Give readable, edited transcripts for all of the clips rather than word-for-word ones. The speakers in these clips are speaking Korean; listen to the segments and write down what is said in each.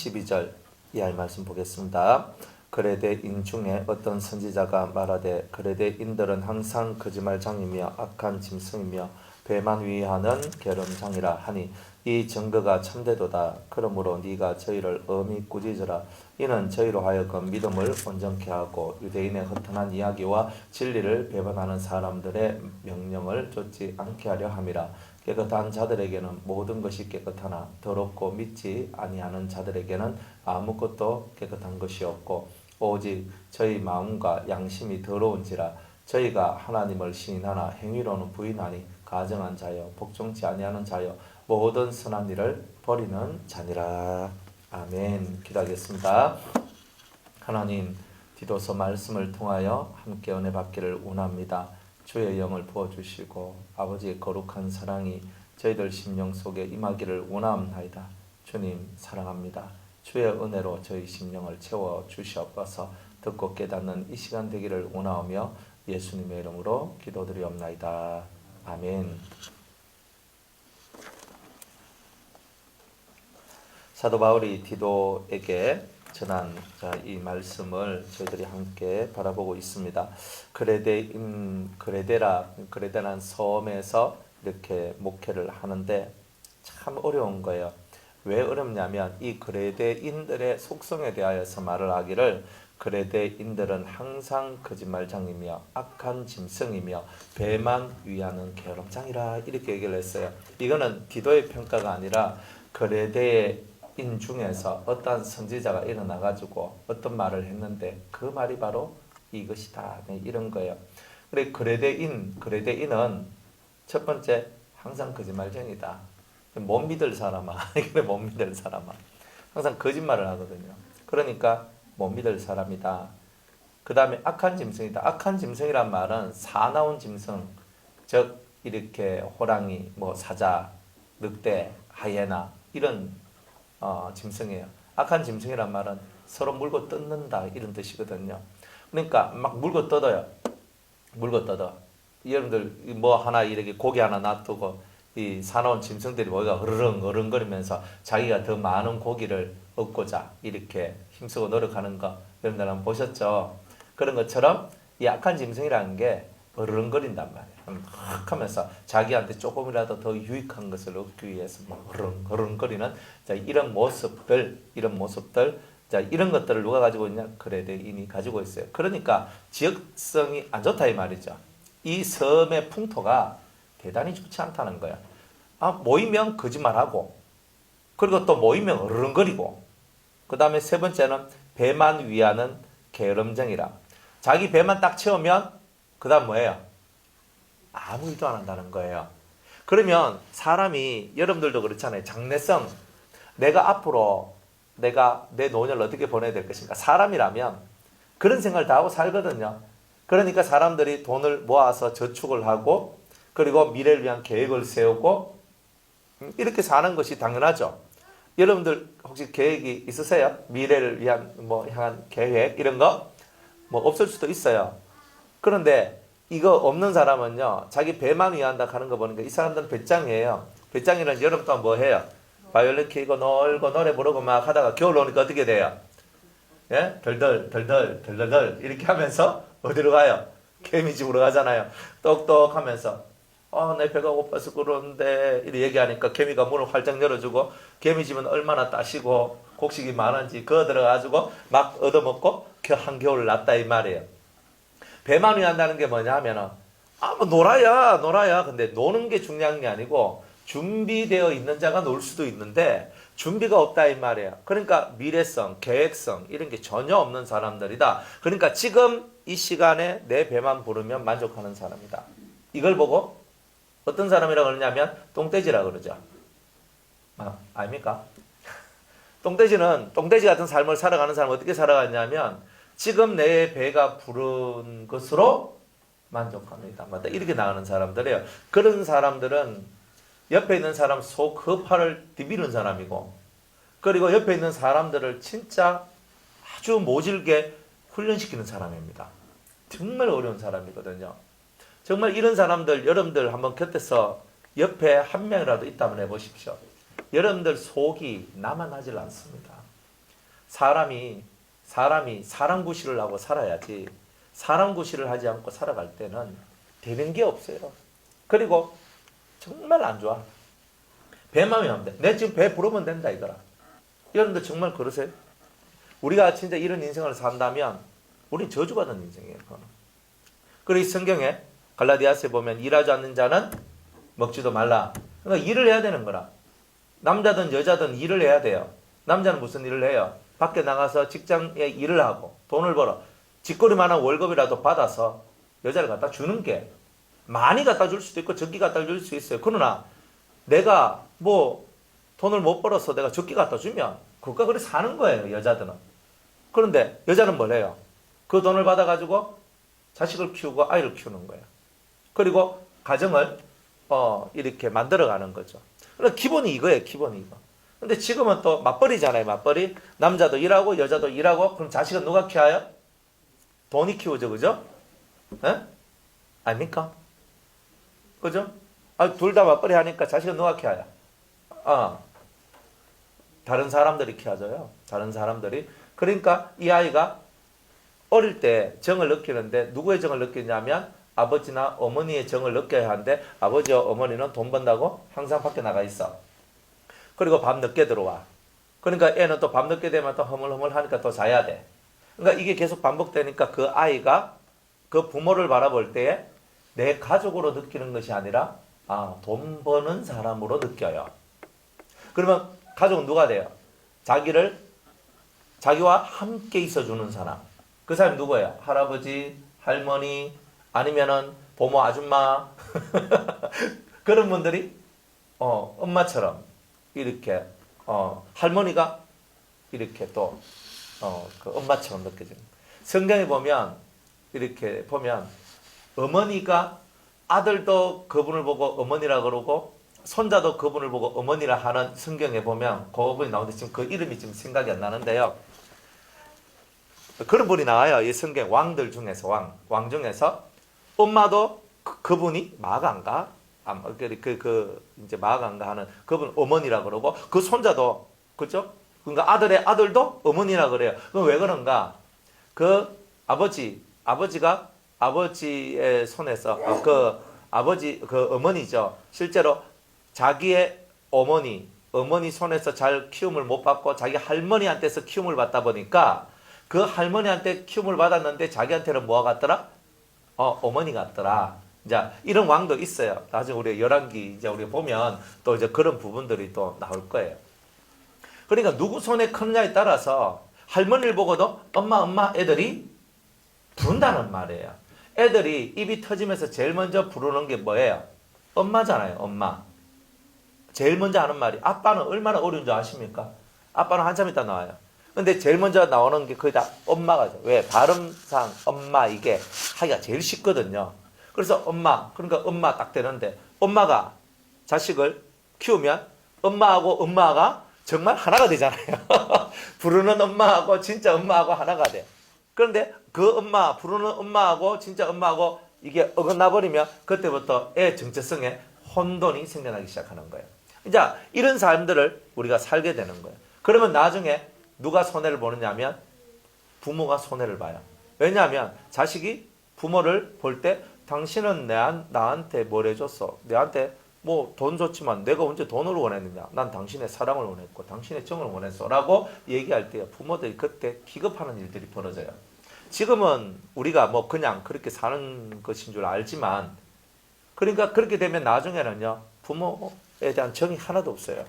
12절 이하의 말씀 보겠습니다. 그레데인 중에 어떤 선지자가 말하되 그레데인들은 항상 거짓말장이며 악한 짐승이며 배만 위하는 계름장이라 하니 이 증거가 참되도다. 그러므로 네가 저희를 엄히 꾸짖으라. 이는 저희로 하여금 믿음을 온전케 하고 유대인의 허탄한 이야기와 진리를 배반하는 사람들의 명령을 쫓지 않게 하려 함이라. 깨끗한 자들에게는 모든 것이 깨끗하나 더럽고 믿지 아니하는 자들에게는 아무것도 깨끗한 것이 없고 오직 저희 마음과 양심이 더러운지라. 저희가 하나님을 시인하나 행위로는 부인하니 가정한 자여 복종치 아니하는 자여 모든 선한 일을 버리는 자니라. 아멘. 기도하겠습니다. 하나님, 디도서 말씀을 통하여 함께 은혜 받기를 원합니다. 주의 영을 부어주시고 아버지의 거룩한 사랑이 저희들 심령 속에 임하기를 원합니다. 주님 사랑합니다. 주의 은혜로 저희 심령을 채워주시옵소서. 듣고 깨닫는 이 시간 되기를 원하오며 예수님의 이름으로 기도드리옵나이다. 아멘. 사도 바울이 디도에게 전한 이 말씀을 저희들이 함께 바라보고 있습니다. 그레데라는 섬에서 이렇게 목회를 하는데 참 어려운 거예요. 왜 어렵냐면 이 그레데인들의 속성에 대하여서 말을 하기를 그레데인들은 항상 거짓말장이며 악한 짐승이며 배만 위하는 게으름장이라 이렇게 얘기를 했어요. 이거는 디도의 평가가 아니라 그레데인 중에서 어떤 선지자가 일어나가지고 어떤 말을 했는데 그 말이 바로 이것이다. 네, 이런 거예요. 그래 그레데인은 첫 번째 항상 거짓말쟁이다. 못 믿을 사람아. 그래 못 믿을 사람아. 항상 거짓말을 하거든요. 그러니까 못 믿을 사람이다. 그 다음에 악한 짐승이다. 악한 짐승이란 말은 사나운 짐승, 즉 이렇게 호랑이, 사자, 늑대, 하이에나 이런 짐승이에요. 악한 짐승이란 말은 서로 물고 뜯는다 이런 뜻이거든요. 그러니까 막 물고 뜯어요. 물고 뜯어. 여러분들 하나 이렇게 고기 하나 놔두고 이 사나운 짐승들이 뭐가 어른거리면서 자기가 더 많은 고기를 얻고자 이렇게 힘쓰고 노력하는 거 여러분들 한번 보셨죠? 그런 것처럼 이 악한 짐승이라는 게 어른거린단 말이에요. 하면서 자기한테 조금이라도 더 유익한 것을 얻기 위해서 어른거리는 이런 모습들 이런 것들을 누가 가지고 있냐? 그레데인이 가지고 있어요. 그러니까 지역성이 안 좋다 이 말이죠. 이 섬의 풍토가 대단히 좋지 않다는 거야. 모이면 거짓말하고 그리고 또 모이면 어른거리고 그 다음에 세 번째는 배만 위하는 게으름쟁이라. 자기 배만 딱 채우면 그 다음 뭐예요? 아무 일도 안 한다는 거예요. 그러면 사람이 여러분들도 그렇잖아요. 장래성 내가 앞으로 내가 내 노년을 어떻게 보내야 될 것인가. 사람이라면 그런 생각을 다 하고 살거든요. 그러니까 사람들이 돈을 모아서 저축을 하고 그리고 미래를 위한 계획을 세우고 이렇게 사는 것이 당연하죠. 여러분들 혹시 계획이 있으세요? 미래를 위한 향한 계획 이런 거? 없을 수도 있어요. 그런데 이거 없는 사람은요. 자기 배만 위한다 하는 거 보니까 이 사람들은 배짱이에요. 배짱이는 여름 동안 뭐 해요? 바이올린 키고 놀고 노래 부르고 막 하다가 겨울 오니까 어떻게 돼요? 예? 덜덜 이렇게 하면서 어디로 가요? 개미집으로 가잖아요. 똑똑하면서 내 배가 고파서 그러는데 이렇게 얘기하니까 개미가 문을 활짝 열어주고 개미집은 얼마나 따시고 곡식이 많은지 그거 들어가지고 막 얻어먹고 한겨울을 났다 이 말이에요. 배만 위한다는 게 뭐냐 하면은 놀아야 근데 노는 게 중요한 게 아니고 준비되어 있는 자가 놀 수도 있는데 준비가 없다 이 말이에요. 그러니까 미래성, 계획성 이런 게 전혀 없는 사람들이다. 그러니까 지금 이 시간에 내 배만 부르면 만족하는 사람이다. 이걸 보고 어떤 사람이라고 그러냐면 똥돼지라고 그러죠. 아닙니까? 똥돼지 같은 삶을 살아가는 사람은 어떻게 살아가냐면 지금 내 배가 부른 것으로 만족합니다. 맞다. 이렇게 나가는 사람들이에요. 그런 사람들은 옆에 있는 사람 속 허파를 디비는 사람이고 그리고 옆에 있는 사람들을 진짜 아주 모질게 훈련시키는 사람입니다. 정말 어려운 사람이거든요. 정말 이런 사람들 여러분들 한번 곁에서 옆에 한 명이라도 있다면 해보십시오. 여러분들 속이 나만 하질 않습니다. 사람이 사람 구실을 하고 살아야지 사람 구실을 하지 않고 살아갈 때는 되는 게 없어요. 그리고 정말 안 좋아. 배만 하면 돼. 내 지금 배 부르면 된다 이거라. 여러분들 정말 그러세요? 우리가 진짜 이런 인생을 산다면 우린 저주받은 인생이에요. 그리고 이 성경에 갈라디아서에 보면 일하지 않는 자는 먹지도 말라. 그러니까 일을 해야 되는 거라. 남자든 여자든 일을 해야 돼요. 남자는 무슨 일을 해요? 밖에 나가서 직장에 일을 하고 돈을 벌어 쥐꼬리만한 월급이라도 받아서 여자를 갖다 주는 게 많이 갖다 줄 수도 있고 적게 갖다 줄 수 있어요. 그러나 내가 뭐 돈을 못 벌어서 내가 적게 갖다 주면 그것과 그래 사는 거예요. 여자들은. 그런데 여자는 뭘 해요? 그 돈을 받아가지고 자식을 키우고 아이를 키우는 거예요. 그리고 가정을 이렇게 만들어가는 거죠. 그러니까 기본이 이거예요. 기본이 이거. 근데 지금은 또 맞벌이잖아요. 맞벌이. 남자도 일하고 여자도 일하고 그럼 자식은 누가 키워요? 돈이 키우죠. 그죠? 에? 아닙니까? 그죠? 둘 다 맞벌이 하니까 자식은 누가 키워요? 다른 사람들이 키워줘요. 다른 사람들이. 그러니까 이 아이가 어릴 때 정을 느끼는데 누구의 정을 느끼냐면 아버지나 어머니의 정을 느껴야 하는데 아버지와 어머니는 돈 번다고 항상 밖에 나가 있어. 그리고 밤 늦게 들어와. 그러니까 애는 또 밤 늦게 되면 또 허물허물 하니까 또 자야 돼. 그러니까 이게 계속 반복되니까 그 아이가 그 부모를 바라볼 때에 내 가족으로 느끼는 것이 아니라 돈 버는 사람으로 느껴요. 그러면 가족은 누가 돼요? 자기와 함께 있어주는 사람. 그 사람이 누구예요? 할아버지, 할머니, 아니면은 보모 아줌마 그런 분들이 엄마처럼 이렇게 할머니가 이렇게 또 그 엄마처럼 느껴지는. 성경에 보면 이렇게 보면 어머니가 아들도 그분을 보고 어머니라 그러고 손자도 그분을 보고 어머니라 하는 성경에 보면 그분이 나오는데 지금 그 이름이 지금 생각이 안 나는데요. 그런 분이 나와요. 이 성경 왕들 중에서 왕 중에서 엄마도 그분이 마간가 이제 마간가 하는 그분 어머니라 그러고 그 손자도 그죠? 그러니까 아들의 아들도 어머니라 그래요. 그럼 왜 그런가? 그 아버지가 아버지의 손에서 그 어머니죠. 실제로 자기의 어머니 손에서 잘 키움을 못 받고 자기 할머니한테서 키움을 받다 보니까 그 할머니한테 키움을 받았는데 자기한테는 뭐가 같더라? 어머니 같더라. 이제 이런 왕도 있어요. 나중에 우리 열왕기 이제 우리 보면 또 이제 그런 부분들이 또 나올 거예요. 그러니까 누구 손에 크느냐에 따라서 할머니를 보고도 엄마 애들이 부른다는 말이에요. 애들이 입이 터지면서 제일 먼저 부르는 게 뭐예요? 엄마잖아요. 엄마. 제일 먼저 하는 말이 아빠는 얼마나 어려운 줄 아십니까? 아빠는 한참 있다 나와요. 근데 제일 먼저 나오는 게 거의 다 엄마가 왜? 발음상 엄마 이게 하기가 제일 쉽거든요. 그래서 그러니까 엄마 딱 되는데 엄마가 자식을 키우면 엄마가 정말 하나가 되잖아요. 부르는 엄마하고 진짜 엄마하고 하나가 돼. 그런데 그 부르는 엄마하고 진짜 엄마하고 이게 어긋나 버리면 그때부터 애 정체성에 혼돈이 생겨나기 시작하는 거예요. 이제 이런 삶들을 우리가 살게 되는 거예요. 그러면 나중에 누가 손해를 보느냐면 부모가 손해를 봐요. 왜냐하면 자식이 부모를 볼 때 당신은 나한테 뭘 해줬어? 내한테 뭐 돈 줬지만 내가 언제 돈을 원했느냐? 난 당신의 사랑을 원했고 당신의 정을 원했어 라고 얘기할 때 부모들이 그때 기겁하는 일들이 벌어져요. 지금은 우리가 뭐 그냥 그렇게 사는 것인 줄 알지만 그러니까 그렇게 되면 나중에는요 부모에 대한 정이 하나도 없어요.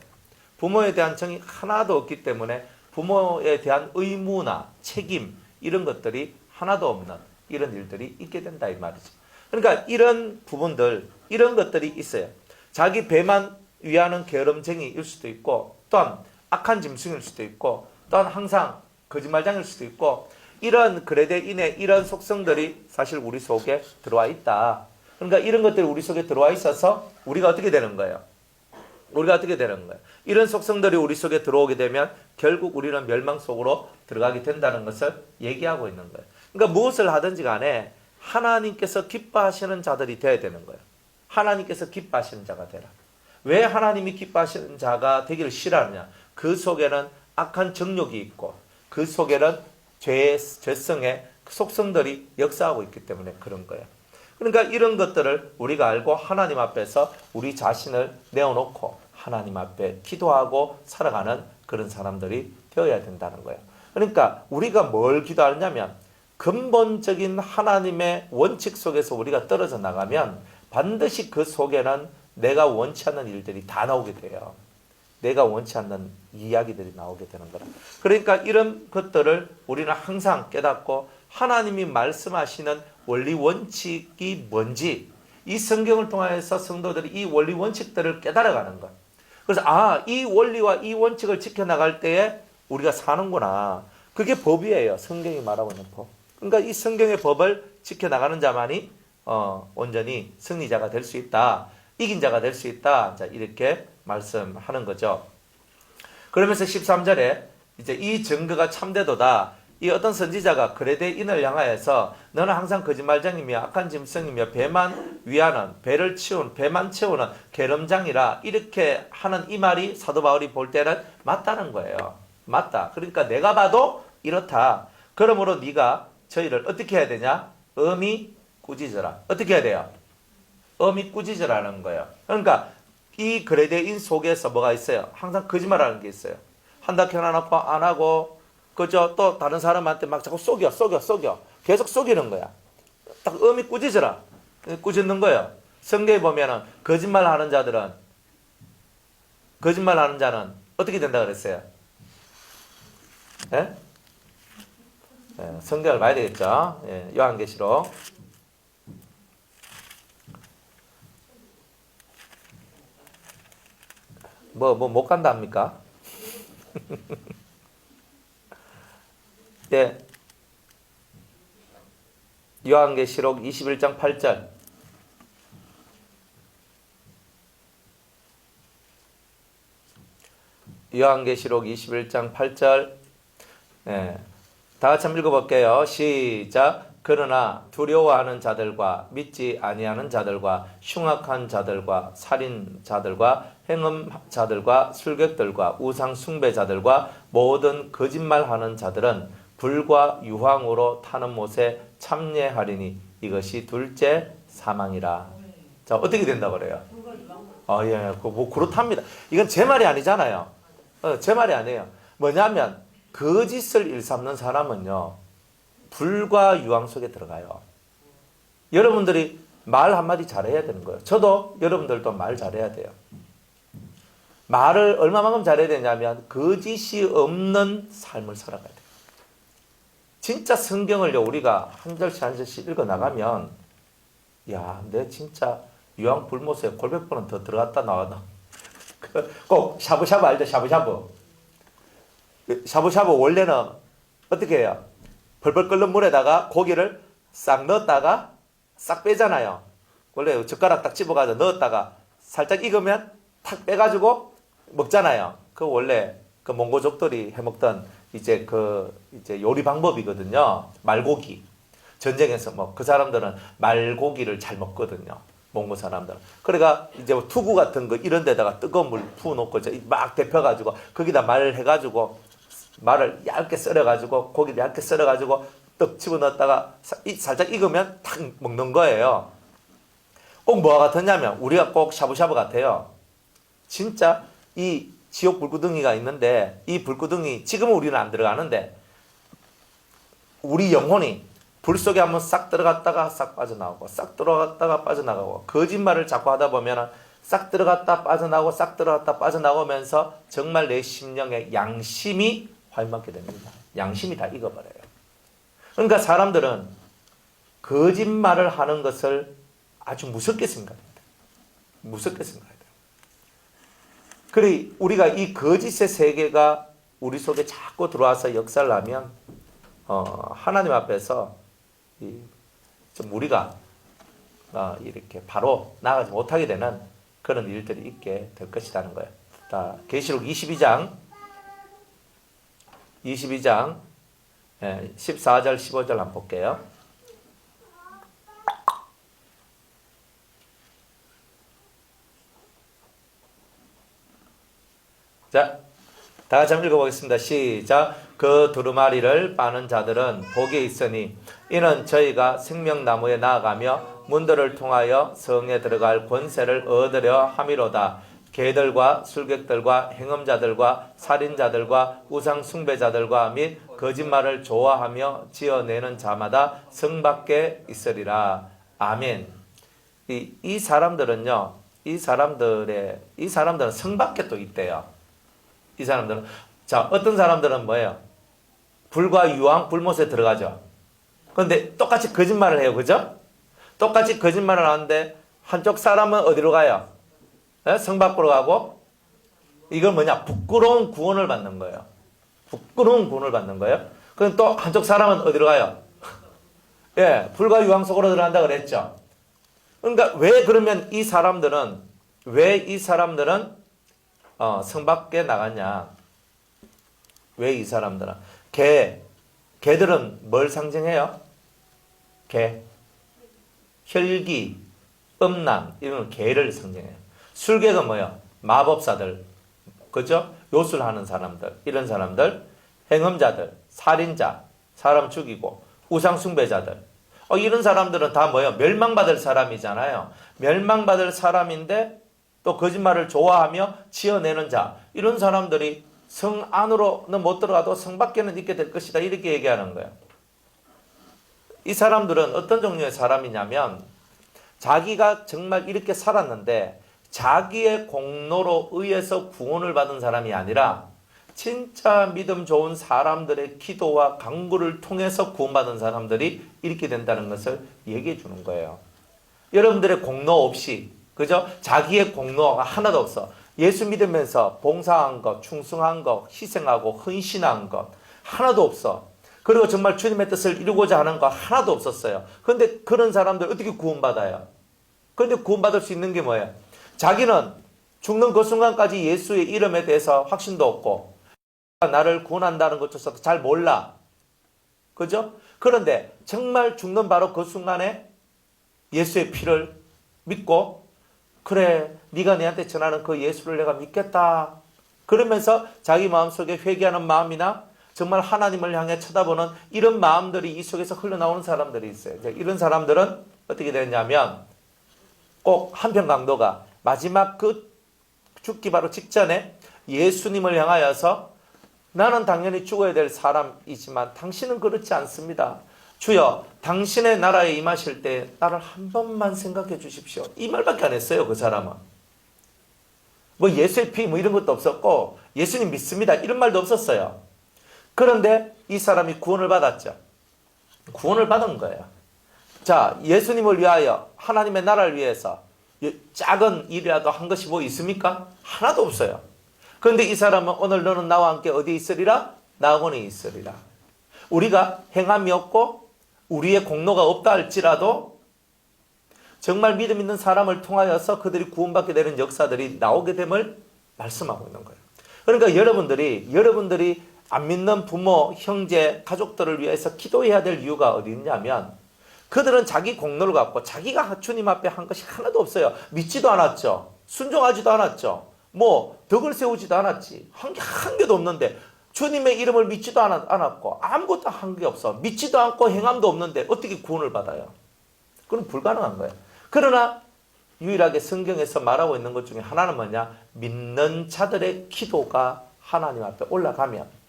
부모에 대한 정이 하나도 없기 때문에 부모에 대한 의무나 책임 이런 것들이 하나도 없는 이런 일들이 있게 된다 이 말이죠. 그러니까 이런 부분들 이런 것들이 있어요. 자기 배만 위하는 게으름쟁이일 수도 있고 또한 악한 짐승일 수도 있고 또한 항상 거짓말장일 수도 있고 이런 그레데인의 이런 속성들이 사실 우리 속에 들어와 있다. 그러니까 이런 것들이 우리 속에 들어와 있어서 우리가 어떻게 되는 거예요? 이런 속성들이 우리 속에 들어오게 되면 결국 우리는 멸망 속으로 들어가게 된다는 것을 얘기하고 있는 거예요. 그러니까 무엇을 하든지 간에 하나님께서 기뻐하시는 자들이 되어야 되는 거예요. 하나님께서 기뻐하시는 자가 되라. 왜 하나님이 기뻐하시는 자가 되기를 싫어하느냐? 그 속에는 악한 정욕이 있고 그 속에는 죄성의 속성들이 역사하고 있기 때문에 그런 거예요. 그러니까 이런 것들을 우리가 알고 하나님 앞에서 우리 자신을 내어놓고 하나님 앞에 기도하고 살아가는 그런 사람들이 되어야 된다는 거예요. 그러니까 우리가 뭘 기도하느냐면 근본적인 하나님의 원칙 속에서 우리가 떨어져 나가면 반드시 그 속에는 내가 원치 않는 일들이 다 나오게 돼요. 내가 원치 않는 이야기들이 나오게 되는 거라. 그러니까 이런 것들을 우리는 항상 깨닫고 하나님이 말씀하시는 원리 원칙이 뭔지 이 성경을 통해서 성도들이 이 원리 원칙들을 깨달아가는 것. 그래서 이 원리와 이 원칙을 지켜나갈 때에 우리가 사는구나. 그게 법이에요. 성경이 말하고 있는 법. 그러니까 이 성경의 법을 지켜나가는 자만이 온전히 승리자가 될 수 있다. 이긴 자가 될 수 있다. 자, 이렇게 말씀하는 거죠. 그러면서 13절에 이제 이 증거가 참되도다. 이 어떤 선지자가 그레데인을 향하여서 너는 항상 거짓말쟁이며 악한 짐승이며 배만 위하는 배를 치운 배만 채우는 계름장이라 이렇게 하는 이 말이 사도 바울이 볼 때는 맞다는 거예요. 맞다. 그러니까 내가 봐도 이렇다. 그러므로 네가 저희를 어떻게 해야 되냐? 엄히 꾸짖어라. 어떻게 해야 돼요? 엄히 꾸짖으라는 거예요. 그러니까 이 그레데인 속에서 뭐가 있어요? 항상 거짓말하는 게 있어요. 한다 켜놔놓고 안 하고 그죠? 또 다른 사람한테 막 자꾸 속여 계속 속이는 거야. 딱 엄히 꾸짖으라. 꾸짖는 거예요. 성경에 보면은 거짓말하는 자는 어떻게 된다 그랬어요? 예? 예, 성경을 봐야 되겠죠. 예, 요한계시록 못 간다 합니까? 예. 요한계시록 21장 8절. 요한계시록 21장 8절. 예. 다 같이 한번 읽어볼게요. 시작. 그러나 두려워하는 자들과 믿지 아니하는 자들과 흉악한 자들과 살인자들과 행음자들과 술객들과 우상 숭배자들과 모든 거짓말하는 자들은 불과 유황으로 타는 못에 참례하리니 이것이 둘째 사망이라. 자, 어떻게 된다 그래요? 예, 그렇답니다. 이건 제 말이 아니잖아요. 제 말이 아니에요. 뭐냐면 거짓을 일삼는 사람은요, 불과 유황 속에 들어가요. 여러분들이 말 한마디 잘해야 되는 거예요. 저도 여러분들도 말 잘해야 돼요. 말을 얼마만큼 잘해야 되냐면 거짓이 없는 삶을 살아가야 돼요. 진짜 성경을요, 우리가 한 절씩 한 절씩 읽어나가면 내 진짜 유황 불못에 골백번은 더 들어갔다 나와도 꼭 샤브샤브 알죠? 샤브샤브 원래는 어떻게 해요? 벌벌 끓는 물에다가 고기를 싹 넣었다가 싹 빼잖아요. 원래 젓가락 딱 집어가지고 넣었다가 살짝 익으면 탁 빼가지고 먹잖아요. 그 원래 그 몽고족들이 해먹던 이제 요리 방법이거든요. 말고기. 전쟁에서 그 사람들은 말고기를 잘 먹거든요. 몽고 사람들은. 그러니까 이제 투구 같은 거 이런 데다가 뜨거운 물 부어놓고 막 데펴가지고 거기다 말 해가지고 말을 얇게 썰어가지고 고기를 얇게 썰어가지고 떡 집어넣었다가 살짝 익으면 탁 먹는 거예요. 꼭 뭐가 같았냐면 우리가 꼭 샤브샤브 같아요. 진짜 이 지옥 불구덩이가 있는데 이 불구덩이 지금은 우리는 안 들어가는데 우리 영혼이 불 속에 한번 싹 들어갔다가 싹 빠져나오고 싹 들어갔다가 빠져나가고 거짓말을 자꾸 하다 보면 싹 들어갔다 빠져나오고 싹 들어갔다 빠져나오면서 정말 내 심령의 양심이 화인받게 됩니다. 양심이 다 익어버려요. 그러니까 사람들은 거짓말을 하는 것을 아주 무섭게 생각합니다. 무섭게 생각해요. 그래 우리가 이 거짓의 세계가 우리 속에 자꾸 들어와서 역사를 하면 하나님 앞에서 좀 우리가 이렇게 바로 나가지 못하게 되는 그런 일들이 있게 될 것이라는 거예요. 자, 계시록 22장 14절 15절 한번 볼게요. 자, 다 같이 한번 읽어보겠습니다. 시작. 그 두루마리를 빠는 자들은 복이 있으니 이는 저희가 생명나무에 나아가며 문들을 통하여 성에 들어갈 권세를 얻으려 함이로다. 개들과 술객들과 행음자들과 살인자들과 우상 숭배자들과 및 거짓말을 좋아하며 지어내는 자마다 성 밖에 있으리라. 아멘. 이 사람들은요, 이 사람들은 성 밖에 또 있대요. 이 사람들은, 자, 어떤 사람들은 뭐예요? 불과 유황, 불못에 들어가죠. 그런데 똑같이 거짓말을 해요. 그죠? 똑같이 거짓말을 하는데 한쪽 사람은 어디로 가요? 네? 성 밖으로 가고, 이건 뭐냐? 부끄러운 구원을 받는 거예요. 부끄러운 구원을 받는 거예요. 그럼 또 한쪽 사람은 어디로 가요? 예, 불과 유황 속으로 들어간다 그랬죠. 그러니까 왜 그러면 이 사람들은 성 밖에 나갔냐? 왜 이 사람들은? 개들은 뭘 상징해요? 개, 혈기, 음란, 이런 개를 상징해요. 술객은 뭐예요? 마법사들, 그죠? 요술하는 사람들, 이런 사람들, 행음자들, 살인자, 사람 죽이고, 우상숭배자들, 이런 사람들은 다 뭐예요? 멸망받을 사람이잖아요. 멸망받을 사람인데 또 거짓말을 좋아하며 지어내는 자, 이런 사람들이 성 안으로는 못 들어가도 성 밖에는 있게 될 것이다, 이렇게 얘기하는 거예요. 이 사람들은 어떤 종류의 사람이냐면 자기가 정말 이렇게 살았는데 자기의 공로로 의해서 구원을 받은 사람이 아니라 진짜 믿음 좋은 사람들의 기도와 간구를 통해서 구원받은 사람들이 이렇게 된다는 것을 얘기해 주는 거예요. 여러분들의 공로 없이, 그죠? 자기의 공로가 하나도 없어. 예수 믿으면서 봉사한 것, 충성한 것, 희생하고 헌신한 것 하나도 없어. 그리고 정말 주님의 뜻을 이루고자 하는 거 하나도 없었어요. 그런데 그런 사람들 어떻게 구원받아요? 그런데 구원받을 수 있는 게 뭐예요? 자기는 죽는 그 순간까지 예수의 이름에 대해서 확신도 없고 나를 구원한다는 것조차도 잘 몰라. 그죠? 그런데 정말 죽는 바로 그 순간에 예수의 피를 믿고 그래, 네가 내한테 전하는 그 예수를 내가 믿겠다. 그러면서 자기 마음속에 회개하는 마음이나 정말 하나님을 향해 쳐다보는 이런 마음들이 이 속에서 흘러나오는 사람들이 있어요. 이런 사람들은 어떻게 되냐면 꼭 한편 강도가 마지막 그 죽기 바로 직전에 예수님을 향하여서 나는 당연히 죽어야 될 사람이지만 당신은 그렇지 않습니다. 주여, 당신의 나라에 임하실 때 나를 한 번만 생각해 주십시오. 이 말밖에 안 했어요, 그 사람은. 뭐 예수의 피 뭐 이런 것도 없었고 예수님 믿습니다 이런 말도 없었어요. 그런데 이 사람이 구원을 받았죠. 구원을 받은 거예요. 자, 예수님을 위하여 하나님의 나라를 위해서 작은 일이라도 한 것이 뭐 있습니까? 하나도 없어요. 그런데 이 사람은 오늘 너는 나와 함께 어디에 있으리라? 낙원에 있으리라. 우리가 행함이 없고 우리의 공로가 없다 할지라도 정말 믿음 있는 사람을 통하여서 그들이 구원받게 되는 역사들이 나오게 됨을 말씀하고 있는 거예요. 그러니까 여러분들이 안 믿는 부모, 형제, 가족들을 위해서 기도해야 될 이유가 어디 있냐면 그들은 자기 공로를 갖고 자기가 주님 앞에 한 것이 하나도 없어요. 믿지도 않았죠. 순종하지도 않았죠. 뭐 덕을 세우지도 않았지. 한 개도 없는데 주님의 이름을 믿지도 않았고 아무것도 한 게 없어. 믿지도 않고 행함도 없는데 어떻게 구원을 받아요? 그건 불가능한 거예요. 그러나 유일하게 성경에서 말하고 있는 것 중에 하나는 뭐냐? 믿는 자들의 기도가 하나님 앞에 올라가면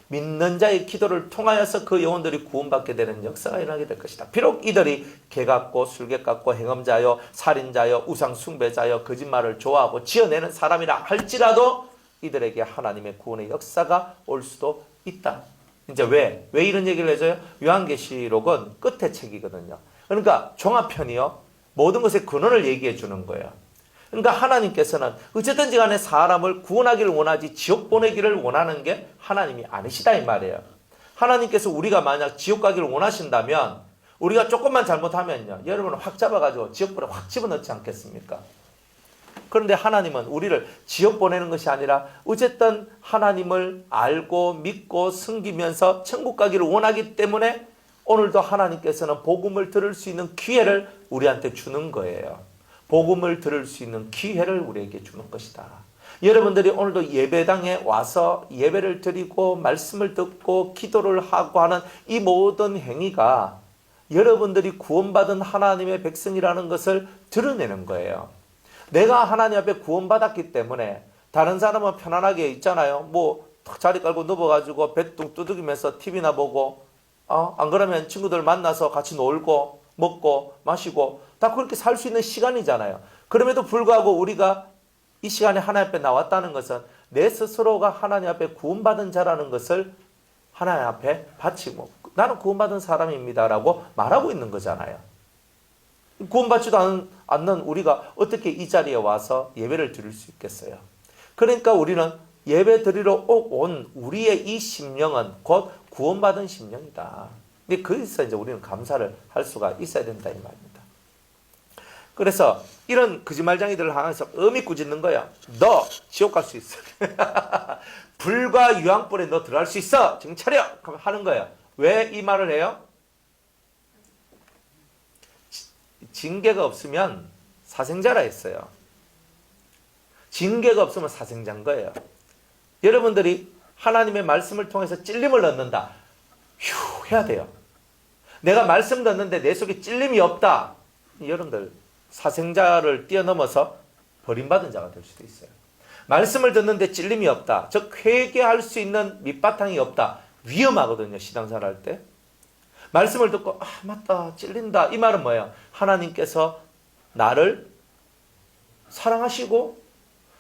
믿는 자의 기도를 통하여서 그 영혼들이 구원받게 되는 역사가 일어나게 될 것이다. 비록 이들이 개 같고 술객 같고 행음자여 살인자여 우상 숭배자여 거짓말을 좋아하고 지어내는 사람이라 할지라도 이들에게 하나님의 구원의 역사가 올 수도 있다. 이제 왜 이런 얘기를 해줘요? 요한계시록은 끝의 책이거든요. 그러니까 종합편이요. 모든 것의 근원을 얘기해 주는 거예요. 그러니까 하나님께서는 어쨌든지 간에 사람을 구원하기를 원하지 지옥 보내기를 원하는 게 하나님이 아니시다 이 말이에요. 하나님께서 우리가 만약 지옥 가기를 원하신다면 우리가 조금만 잘못하면요. 여러분을 확 잡아가지고 지옥불에 확 집어넣지 않겠습니까? 그런데 하나님은 우리를 지옥 보내는 것이 아니라 어쨌든 하나님을 알고 믿고 섬기면서 천국 가기를 원하기 때문에 오늘도 하나님께서는 복음을 들을 수 있는 기회를 우리한테 주는 거예요. 복음을 들을 수 있는 기회를 우리에게 주는 것이다. 여러분들이 오늘도 예배당에 와서 예배를 드리고 말씀을 듣고 기도를 하고 하는 이 모든 행위가 여러분들이 구원받은 하나님의 백성이라는 것을 드러내는 거예요. 내가 하나님 앞에 구원받았기 때문에 다른 사람은 편안하게 있잖아요. 뭐 자리 깔고 누워가지고 배뚱 두드리면서 TV나 보고 안 그러면 친구들 만나서 같이 놀고 먹고 마시고 다 그렇게 살 수 있는 시간이잖아요. 그럼에도 불구하고 우리가 이 시간에 하나님 앞에 나왔다는 것은 내 스스로가 하나님 앞에 구원받은 자라는 것을 하나님 앞에 바치고 나는 구원받은 사람입니다라고 말하고 있는 거잖아요. 구원받지도 않는 우리가 어떻게 이 자리에 와서 예배를 드릴 수 있겠어요? 그러니까 우리는 예배 드리러 온 우리의 이 심령은 곧 구원받은 심령이다. 근데 거기서 이제 우리는 감사를 할 수가 있어야 된다 이 말입니다. 그래서 이런 거짓말쟁이들을 향해서 엄히 꾸짖는 거야. 너 지옥 갈 수 있어. 불과 유황불에 너 들어갈 수 있어. 정신 차려. 하는 거예요. 왜 이 말을 해요? 징계가 없으면 사생자라 했어요. 징계가 없으면 사생자인 거예요. 여러분들이 하나님의 말씀을 통해서 찔림을 얻는다. 휴 해야 돼요. 내가 말씀 듣는데 내 속에 찔림이 없다. 여러분들 사생자를 뛰어넘어서 버림받은 자가 될 수도 있어요. 말씀을 듣는데 찔림이 없다. 즉 회개할 수 있는 밑바탕이 없다. 위험하거든요. 신앙생활 할 때. 말씀을 듣고 맞다 찔린다. 이 말은 뭐예요? 하나님께서 나를 사랑하시고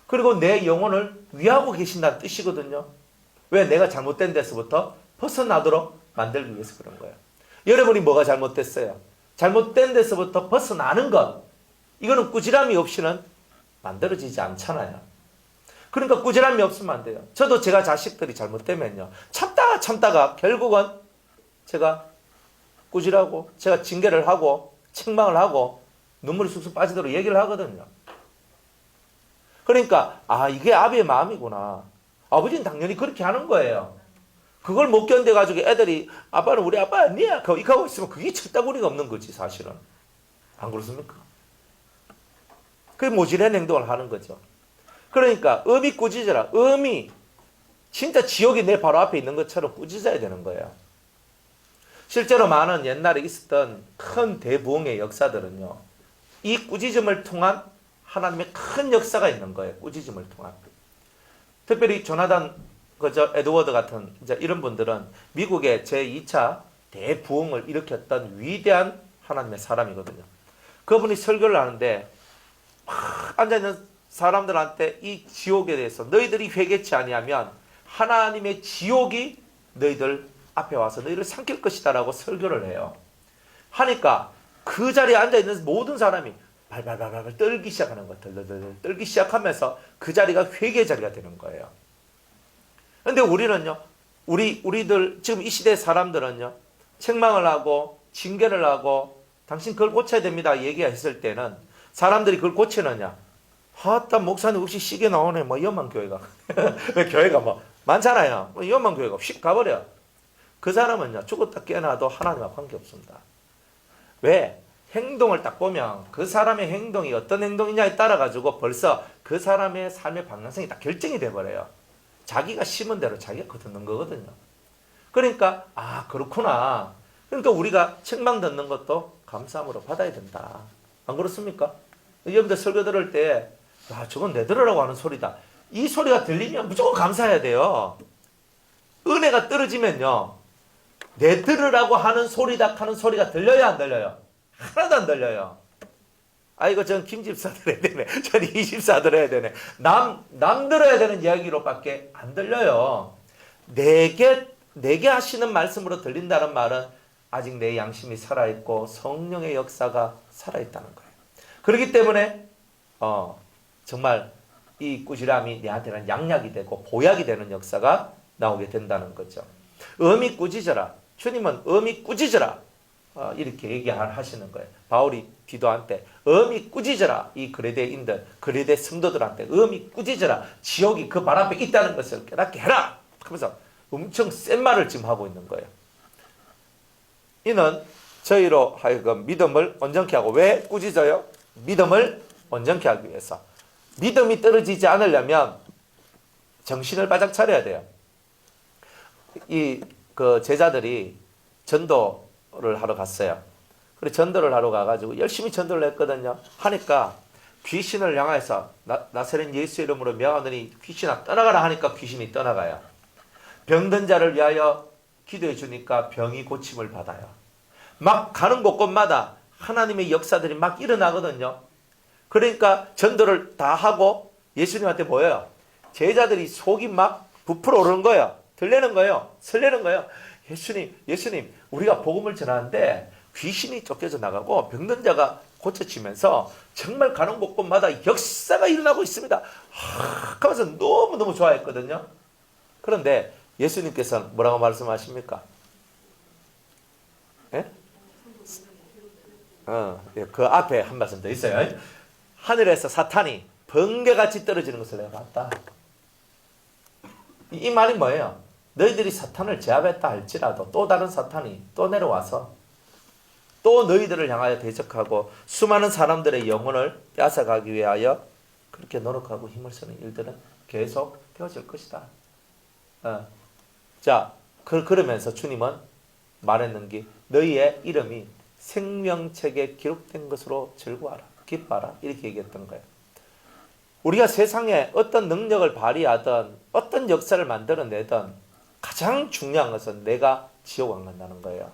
그리고 내 영혼을 위하고 계신다는 뜻이거든요. 왜? 내가 잘못된 데서부터 벗어나도록 만들기 위해서 그런 거예요. 여러분이 뭐가 잘못됐어요? 잘못된 데서부터 벗어나는 것. 이거는 꾸지람이 없이는 만들어지지 않잖아요. 그러니까 꾸지람이 없으면 안 돼요. 저도 제가 자식들이 잘못되면요. 참다가 결국은 제가 꾸지라고 제가 징계를 하고 책망을 하고 눈물이 쑥쑥 빠지도록 얘기를 하거든요. 그러니까 이게 아비의 마음이구나. 아버지는 당연히 그렇게 하는 거예요. 그걸 못 견뎌가지고 애들이 아빠는 우리 아빠 아니야 이렇게 하고 있으면 그게 척다구리가 없는 거지 사실은. 안 그렇습니까? 그게 모질한 행동을 하는 거죠. 그러니까 엄히 꾸짖어라. 엄히 진짜 지옥이 내 바로 앞에 있는 것처럼 꾸짖어야 되는 거예요. 실제로 많은 옛날에 있었던 큰 대부흥의 역사들은요. 이 꾸짖음을 통한 하나님의 큰 역사가 있는 거예요. 꾸짖음을 통한. 특별히 조나단 에드워드 같은 이런 분들은 미국의 제2차 대부흥을 일으켰던 위대한 하나님의 사람이거든요. 그분이 설교를 하는데 앉아있는 사람들한테 이 지옥에 대해서 너희들이 회개치 아니하면 하나님의 지옥이 너희들 앞에 와서 너희를 삼킬 것이다 라고 설교를 해요. 하니까 그 자리에 앉아있는 모든 사람이 발발발발 떨기 시작하는 거예요. 덜덜덜 떨기 시작하면서 그 자리가 회개의 자리가 되는 거예요. 근데 우리는요, 우리들, 지금 이 시대 사람들은요, 책망을 하고, 징계를 하고, 당신 그걸 고쳐야 됩니다. 얘기했을 때는, 사람들이 그걸 고치느냐? 목사님 없이 시계 나오네. 위험한 교회가. 왜 교회가 많잖아요. 위험한 교회가 휙 가버려. 그 사람은요, 죽었다 깨어나도 하나님과 관계없습니다. 왜? 행동을 딱 보면 그 사람의 행동이 어떤 행동이냐에 따라가지고 벌써 그 사람의 삶의 방향성이 딱 결정이 돼버려요. 자기가 심은 대로 자기가 거두는 거거든요. 그러니까 그렇구나. 그러니까 우리가 책망 듣는 것도 감사함으로 받아야 된다. 안 그렇습니까? 여러분들 설교 들을 때 저건 내 들으라고 하는 소리다. 이 소리가 들리면 무조건 감사해야 돼요. 은혜가 떨어지면요. 내 들으라고 하는 소리다 하는 소리가 들려요 안 들려요? 하나도 안 들려요. 이거 전 김집사 들어야 되네. 전 이집사 들어야 되네. 남 들어야 되는 이야기로밖에 안 들려요. 내게 하시는 말씀으로 들린다는 말은 아직 내 양심이 살아있고 성령의 역사가 살아있다는 거예요. 그렇기 때문에 정말 이 꾸지람이 내한테는 양약이 되고 보약이 되는 역사가 나오게 된다는 거죠. 엄히 꾸짖어라. 주님은 엄히 꾸짖어라. 이렇게 얘기하시는 거예요. 바울이 디도한테 엄히 꾸짖어라. 이 그레데인들, 그레데 성도들한테 엄히 꾸짖어라. 지옥이 그 발 앞에 있다는 것을 깨닫게 해라. 하면서 엄청 센 말을 지금 하고 있는 거예요. 이는 저희로 하여금 믿음을 온전케 하고, 왜 꾸짖어요? 믿음을 온전케 하기 위해서. 믿음이 떨어지지 않으려면 정신을 바짝 차려야 돼요. 이 그 제자들이 전도를 하러 갔어요. 그래 전도를 하러 가가지고 열심히 전도를 했거든요. 하니까 귀신을 향해서 나사렛 예수 이름으로 명하더니 귀신아 떠나가라 하니까 귀신이 떠나가요. 병든 자를 위하여 기도해 주니까 병이 고침을 받아요. 막 가는 곳곳마다 하나님의 역사들이 막 일어나거든요. 그러니까 전도를 다 하고 예수님한테 뭐예요? 제자들이 속이 막 부풀어 오르는 거예요. 들리는 거예요. 설레는 거예요. 예수님, 우리가 복음을 전하는데 귀신이 쫓겨져 나가고 병든 자가 고쳐지면서 정말 가는 곳곳마다 역사가 일어나고 있습니다. 하면서 너무너무 좋아했거든요. 그런데 예수님께서는 뭐라고 말씀하십니까? 예? 그 앞에 한 말씀 더 있어요. 하늘에서 사탄이 번개같이 떨어지는 것을 내가 봤다. 이 말이 뭐예요? 너희들이 사탄을 제압했다 할지라도 또 다른 사탄이 또 내려와서 또 너희들을 향하여 대적하고 수많은 사람들의 영혼을 뺏어가기 위하여 그렇게 노력하고 힘을 쓰는 일들은 계속 되어질 것이다. 자, 그러면서 주님은 말했는 게 너희의 이름이 생명책에 기록된 것으로 즐거워하라, 기뻐하라 이렇게 얘기했던 거예요. 우리가 세상에 어떤 능력을 발휘하든 어떤 역사를 만들어내든 가장 중요한 것은 내가 지옥 안 간다는 거예요.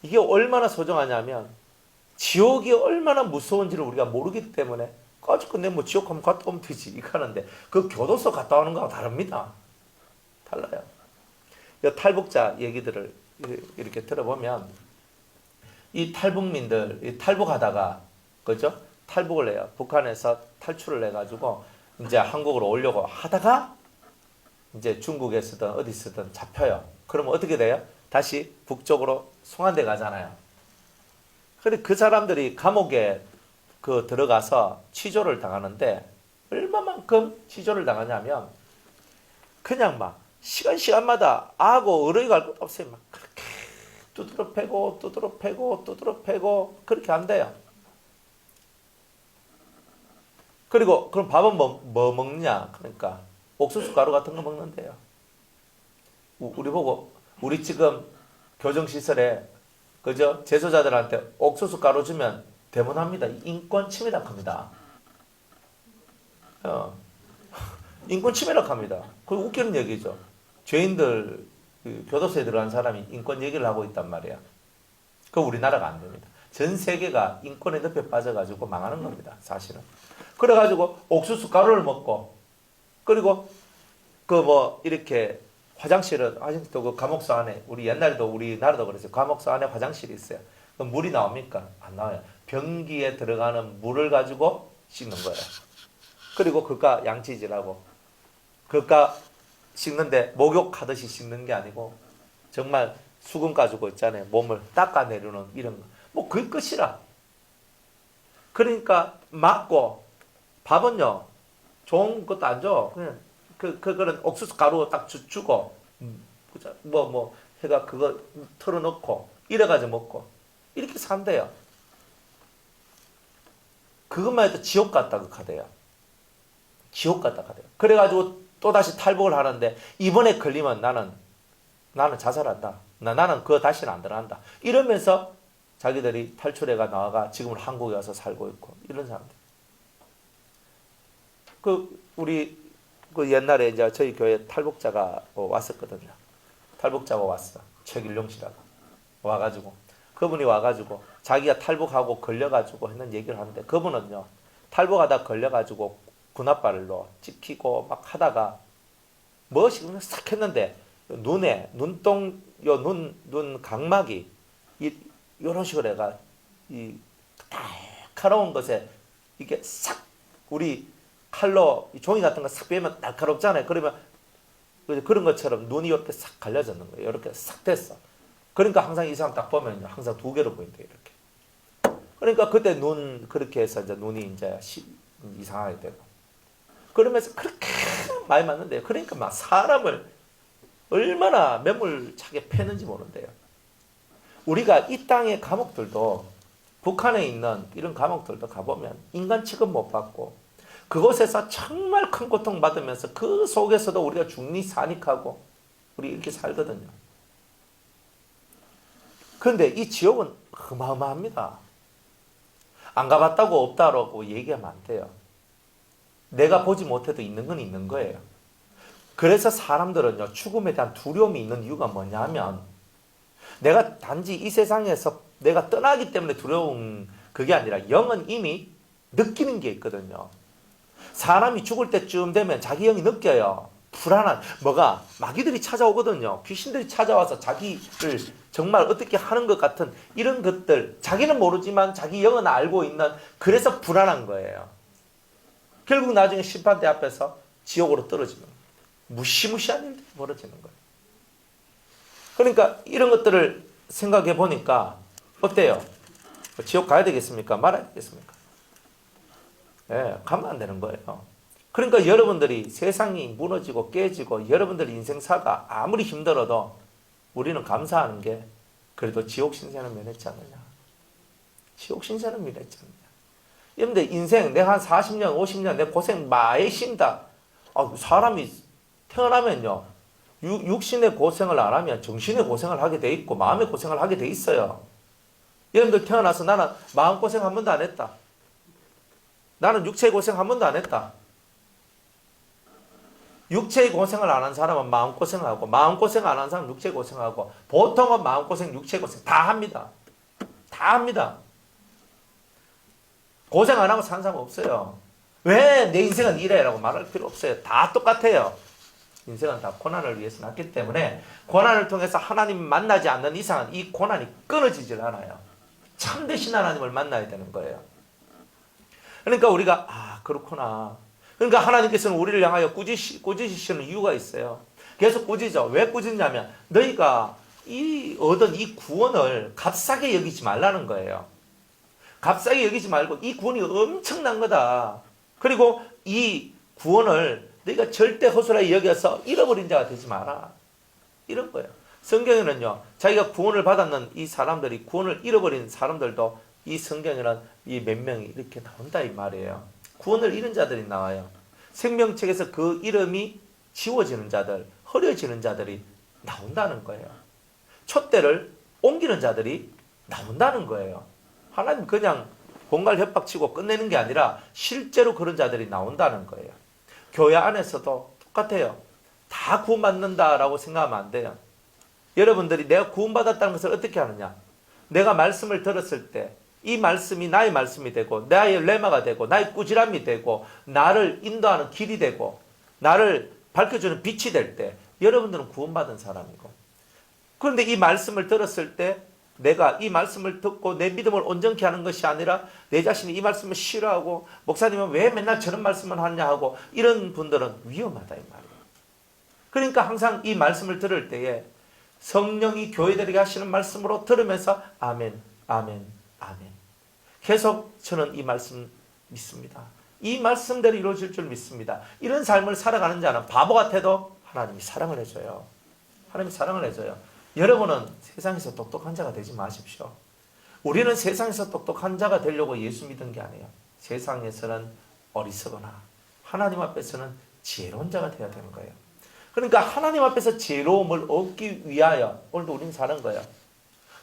이게 얼마나 소중하냐면 지옥이 얼마나 무서운지를 우리가 모르기 때문에 까짓건 내가 뭐 지옥 한번 갔다 오면 되지 이거 하는데 그 교도소 갔다 오는 거하고 다릅니다. 달라요. 이 탈북자 얘기들을 이렇게 들어보면 이 탈북민들 탈북하다가 그죠? 탈북을 해요. 북한에서 탈출을 해가지고 이제 한국으로 오려고 하다가 이제 중국에서든 어디서든 잡혀요. 그러면 어떻게 돼요? 다시 북쪽으로 송환돼 가잖아요. 근데 그 사람들이 감옥에 들어가서 치조를 당하는데 얼마만큼 치조를 당하냐면 그냥 막 시간마다 아고 어른이 갈 것도 없어요. 막 그렇게 두드러 패고 그렇게 안 돼요. 그리고 그럼 밥은 뭐 먹냐? 그러니까 옥수수 가루 같은 거 먹는데요. 우리 지금 교정시설에 그죠? 재소자들한테 옥수수 가루 주면 대문합니다. 인권 침해라 합니다. 인권 침해라 합니다. 그거 웃기는 얘기죠. 죄인들 교도소에 들어간 사람이 인권 얘기를 하고 있단 말이야. 그거 우리나라가 안 됩니다. 전 세계가 인권의 늪에 빠져가지고 망하는 겁니다. 사실은. 그래가지고 옥수수 가루를 먹고 그리고 이렇게 화장실도 그 감옥소 안에 우리 옛날에도 우리나라도 그랬어요. 감옥소 안에 화장실이 있어요. 그럼 물이 나옵니까? 안 나와요. 변기에 들어가는 물을 가지고 씻는 거예요. 그리고 그가 양치질하고 그가 씻는데 목욕하듯이 씻는 게 아니고 정말 수건 가지고 있잖아요. 몸을 닦아내려는 이런 거. 뭐 그게 끝이라. 그러니까 맞고 밥은요 좋은 것도 안 줘. 그냥 그런 옥수수 가루 딱 주고 해가 그거 털어놓고 이래가지고 먹고 이렇게 산대요. 그것만 해도 지옥 같다고 하대요. 지옥 같다고 하대요. 그래가지고 또 다시 탈북을 하는데 이번에 걸리면 나는 자살한다. 나는 그거 다시는 안 들어간다. 이러면서 자기들이 탈출해가 나와가 지금은 한국에 와서 살고 있고 이런 사람들. 우리 옛날에 이제 저희 교회 탈북자가 왔었거든요. 탈북자가 왔어. 최길룡 씨라고 와가지고 그분이 와가지고 자기가 탈북하고 걸려가지고 했는 얘기를 하는데 그분은요 탈북하다 걸려가지고 군홧발로 찍히고 막 하다가 무엇이 그냥 싹 했는데 눈에 눈동 눈 각막이 이런 식으로 해가 이 날카로운 것에 이게 싹 우리 칼로 종이 같은 거 싹 빼면 날카롭잖아요. 그러면 그런 것처럼 눈이 이렇게 싹 갈려졌는 거예요. 이렇게 싹 됐어. 그러니까 항상 이 사람 딱 보면 항상 두 개로 보인대요. 이렇게. 그러니까 그때 그렇게 해서 이제 눈이 이제 이상하게 되고. 그러면서 그렇게 많이 맞는데요. 그러니까 막 사람을 얼마나 매몰차게 패는지 모른대요. 우리가 이 땅의 감옥들도 북한에 있는 이런 감옥들도 가보면 인간 취급 못 받고 그곳에서 정말 큰 고통받으면서 그 속에서도 우리가 중리산익하고 우리 이렇게 살거든요. 그런데 이 지옥은 어마어마합니다. 안 가봤다고 없다라고 얘기하면 안 돼요. 내가 보지 못해도 있는 건 있는 거예요. 그래서 사람들은요, 죽음에 대한 두려움이 있는 이유가 뭐냐면, 내가 단지 이 세상에서 내가 떠나기 때문에 두려운 그게 아니라 영은 이미 느끼는 게 있거든요. 사람이 죽을 때쯤 되면 자기 영이 느껴요. 불안한, 뭐가, 마귀들이 찾아오거든요. 귀신들이 찾아와서 자기를 정말 어떻게 하는 것 같은 이런 것들, 자기는 모르지만 자기 영은 알고 있는, 그래서 불안한 거예요. 결국 나중에 심판대 앞에서 지옥으로 떨어지는 거예요. 무시무시한 일들이 벌어지는 거예요. 그러니까 이런 것들을 생각해 보니까 어때요? 지옥 가야 되겠습니까? 말아야 되겠습니까? 예, 가면 안 되는 거예요. 그러니까 여러분들이 세상이 무너지고 깨지고 여러분들 인생사가 아무리 힘들어도 우리는 감사하는 게 그래도 지옥 신세는 면했지 않느냐. 지옥 신세는 면했지 않느냐. 여러분들 인생 내가 한 40년 50년 내 고생 많이 쉰다. 사람이 태어나면요, 육신의 고생을 안 하면 정신의 고생을 하게 돼 있고 마음의 고생을 하게 돼 있어요. 여러분들 태어나서 나는 마음고생 한 번도 안 했다. 나는 육체의 고생 한 번도 안 했다. 육체의 고생을 안 한 사람은 마음고생하고, 마음고생 안 한 사람은 육체의 고생하고, 보통은 마음고생, 육체의 고생 다 합니다. 다 합니다. 고생 안 하고 사는 사람 없어요. 왜 내 인생은 이래? 라고 말할 필요 없어요. 다 똑같아요. 인생은 다 고난을 위해서 났기 때문에 고난을 통해서 하나님 만나지 않는 이상은 이 고난이 끊어지질 않아요. 참되신 하나님을 만나야 되는 거예요. 그러니까 우리가 그렇구나. 그러니까 하나님께서는 우리를 향하여 꾸짖으시는 이유가 있어요. 계속 꾸짖어. 왜 꾸짖냐면 너희가 얻은 이 구원을 값싸게 여기지 말라는 거예요. 값싸게 여기지 말고 이 구원이 엄청난 거다. 그리고 이 구원을 너희가 절대 허술하게 여겨서 잃어버린 자가 되지 마라. 이런 거예요. 성경에는요, 자기가 구원을 받았는 이 사람들이 구원을 잃어버린 사람들도 이 성경에는 이 몇 명이 이렇게 나온다 이 말이에요. 구원을 잃은 자들이 나와요. 생명책에서 그 이름이 지워지는 자들, 흐려지는 자들이 나온다는 거예요. 촛대를 옮기는 자들이 나온다는 거예요. 하나님 그냥 공갈 협박치고 끝내는 게 아니라 실제로 그런 자들이 나온다는 거예요. 교회 안에서도 똑같아요. 다 구원받는다라고 생각하면 안 돼요. 여러분들이 내가 구원받았다는 것을 어떻게 하느냐? 내가 말씀을 들었을 때 이 말씀이 나의 말씀이 되고 나의 레마가 되고 나의 꾸지람이 되고 나를 인도하는 길이 되고 나를 밝혀주는 빛이 될 때 여러분들은 구원받은 사람이고, 그런데 이 말씀을 들었을 때 내가 이 말씀을 듣고 내 믿음을 온전케 하는 것이 아니라 내 자신이 이 말씀을 싫어하고 목사님은 왜 맨날 저런 말씀을 하냐 하고 이런 분들은 위험하다 이 말이에요. 그러니까 항상 이 말씀을 들을 때에 성령이 교회들에게 하시는 말씀으로 들으면서 아멘, 아멘, 아멘. 계속 저는 이 말씀 믿습니다. 이 말씀대로 이루어질 줄 믿습니다. 이런 삶을 살아가는 자는 바보 같아도 하나님이 사랑을 해줘요. 하나님이 사랑을 해줘요. 여러분은 세상에서 똑똑한 자가 되지 마십시오. 우리는 세상에서 똑똑한 자가 되려고 예수 믿은 게 아니에요. 세상에서는 어리석거나 하나님 앞에서는 지혜로운 자가 되어야 되는 거예요. 그러니까 하나님 앞에서 지혜로움을 얻기 위하여 오늘도 우리는 사는 거예요.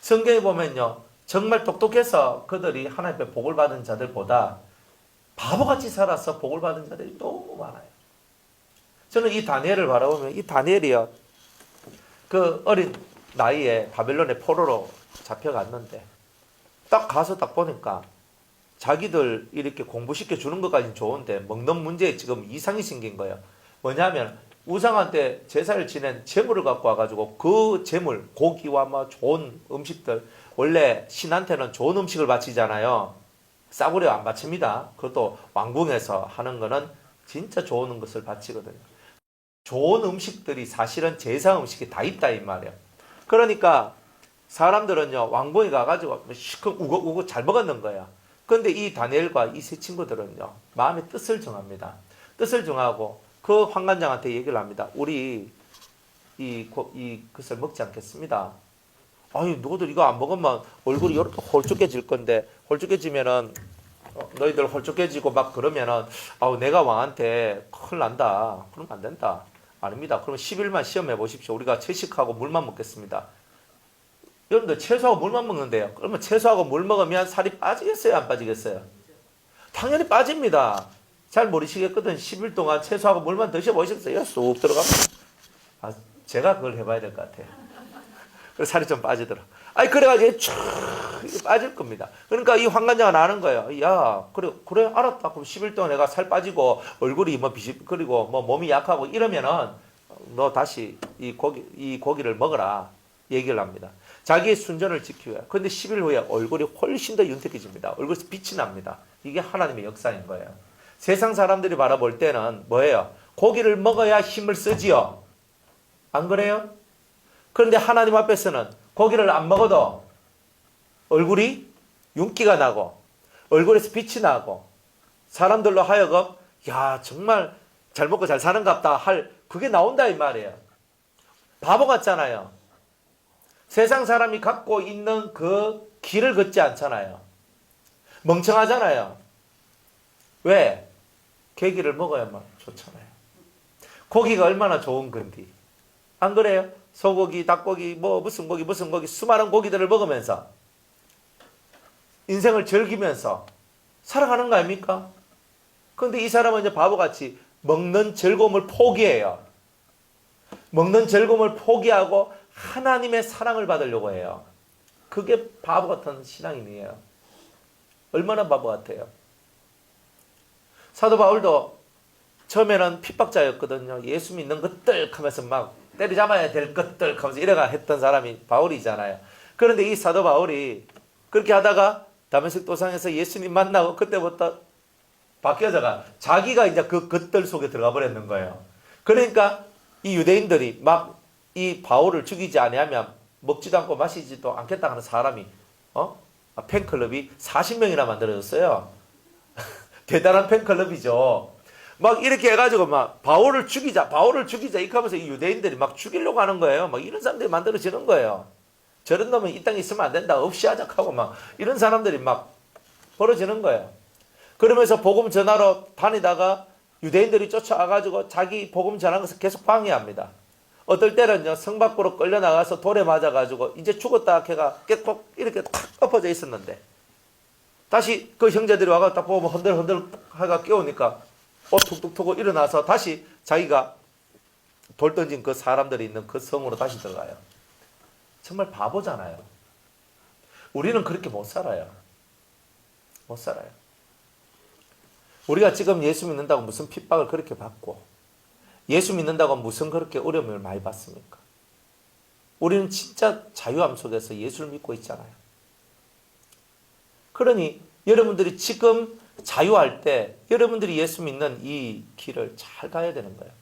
성경에 보면요, 정말 똑똑해서 그들이 하나님 앞에 복을 받은 자들보다 바보같이 살아서 복을 받은 자들이 너무 많아요. 저는 이 다니엘을 바라보면 이 다니엘이요, 그 어린 나이에 바벨론의 포로로 잡혀갔는데 딱 가서 딱 보니까 자기들 이렇게 공부시켜 주는 것까지는 좋은데 먹는 문제에 지금 이상이 생긴 거예요. 뭐냐면 우상한테 제사를 지낸 제물을 갖고 와가지고 그 제물, 고기와 뭐 좋은 음식들, 원래 신한테는 좋은 음식을 바치잖아요. 싸구려 안 바칩니다. 그것도 왕궁에서 하는 거는 진짜 좋은 것을 바치거든요. 좋은 음식들이 사실은 제사 음식이 다 있다 이 말이에요. 그러니까 사람들은요, 왕궁에 가가지고 시큼 우거우거 잘 먹었는 거야. 그런데 이 다니엘과 이 세 친구들은요, 마음의 뜻을 정합니다. 뜻을 정하고 그 환관장한테 얘기를 합니다. 우리 그것을 먹지 않겠습니다. 아니, 너희들 이거 안 먹으면 얼굴이 이렇게 홀쭉해질 건데, 홀쭉해지면은 너희들 홀쭉해지고 막 그러면은 내가 왕한테 큰일 난다. 그러면 안 된다. 아닙니다. 그러면 10일만 시험해 보십시오. 우리가 채식하고 물만 먹겠습니다. 여러분들 채소하고 물만 먹는데요. 그러면 채소하고 물 먹으면 살이 빠지겠어요? 안 빠지겠어요? 당연히 빠집니다. 잘 모르시겠거든. 10일 동안 채소하고 물만 드셔보셨어요? 쑥 들어가면. 제가 그걸 해봐야 될 것 같아요. 그래서 살이 좀 빠지더라. 그래가지고 쭉 빠질 겁니다. 그러니까 이 황관자가 나는 거예요. 야, 그래, 알았다. 그럼 10일 동안 내가 살 빠지고 얼굴이 뭐 비실거리고 뭐 몸이 약하고 이러면은 너 다시 이 고기를 먹어라. 얘기를 합니다. 자기의 순전을 지키고요. 그런데 10일 후에 얼굴이 훨씬 더 윤택해집니다. 얼굴에서 빛이 납니다. 이게 하나님의 역사인 거예요. 세상 사람들이 바라볼 때는 뭐예요? 고기를 먹어야 힘을 쓰지요. 안 그래요? 그런데 하나님 앞에서는 고기를 안 먹어도 얼굴이 윤기가 나고 얼굴에서 빛이 나고 사람들로 하여금 야 정말 잘 먹고 잘 사는갑다 할 그게 나온다 이 말이에요. 바보 같잖아요. 세상 사람이 갖고 있는 그 길을 걷지 않잖아요. 멍청하잖아요. 왜? 고기를 먹어야만 좋잖아요. 고기가 얼마나 좋은 건디. 안 그래요? 소고기, 닭고기, 무슨 고기 수많은 고기들을 먹으면서 인생을 즐기면서 살아가는 거 아닙니까? 그런데 이 사람은 이제 바보같이 먹는 즐거움을 포기해요. 먹는 즐거움을 포기하고 하나님의 사랑을 받으려고 해요. 그게 바보 같은 신앙인이에요. 얼마나 바보 같아요. 사도 바울도 처음에는 핍박자였거든요. 예수 믿는 것들 하면서 막 때려잡아야 될 것들 하면서 이래가 했던 사람이 바울이잖아요. 그런데 이 사도 바울이 그렇게 하다가 다메섹 도상에서 예수님 만나고 그때부터 바뀌어져가 자기가 이제 그 것들 속에 들어가 버렸는 거예요. 그러니까 이 유대인들이 막 이 바울을 죽이지 아니하면 먹지도 않고 마시지도 않겠다 하는 사람이 팬클럽이 40명이나 만들어졌어요. 대단한 팬클럽이죠. 막 이렇게 해가지고 막 바울을 죽이자 이렇게 하면서 이 유대인들이 막 죽이려고 하는 거예요. 막 이런 사람들이 만들어지는 거예요. 저런 놈은 이 땅에 있으면 안 된다. 없이 하자 하고 막 이런 사람들이 막 벌어지는 거예요. 그러면서 복음 전하러 다니다가 유대인들이 쫓아와가지고 자기 복음 전하는 것을 계속 방해합니다. 어떨 때는요 성 밖으로 끌려 나가서 돌에 맞아가지고 이제 죽었다 걔가 깨꼭 이렇게 탁 엎어져 있었는데 다시 그 형제들이 와가 딱 보면 흔들흔들 하가 깨우니까 툭툭 트고 일어나서 다시 자기가 돌 던진 그 사람들이 있는 그 성으로 다시 들어가요. 정말 바보잖아요. 우리는 그렇게 못 살아요. 못 살아요. 우리가 지금 예수 믿는다고 무슨 핍박을 그렇게 받고 예수 믿는다고 무슨 그렇게 어려움을 많이 받습니까? 우리는 진짜 자유함 속에서 예수를 믿고 있잖아요. 그러니 여러분들이 지금 자유할 때 여러분들이 예수 믿는 이 길을 잘 가야 되는 거예요.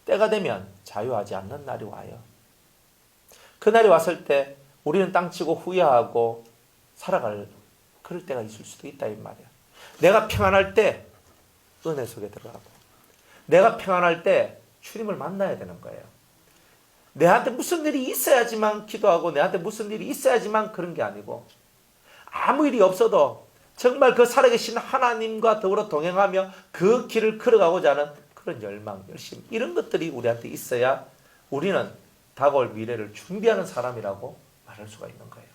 때가 되면 자유하지 않는 날이 와요. 그날이 왔을 때 우리는 땅치고 후회하고 살아갈 그럴 때가 있을 수도 있다 이 말이에요. 내가 평안할 때 은혜 속에 들어가고 내가 평안할 때 주님을 만나야 되는 거예요. 내한테 무슨 일이 있어야지만 기도하고 내한테 무슨 일이 있어야지만 그런 게 아니고 아무 일이 없어도 정말 그 살아계신 하나님과 더불어 동행하며 그 길을 걸어가고자 하는 그런 열망, 열심 이런 것들이 우리한테 있어야 우리는 다가올 미래를 준비하는 사람이라고 말할 수가 있는 거예요.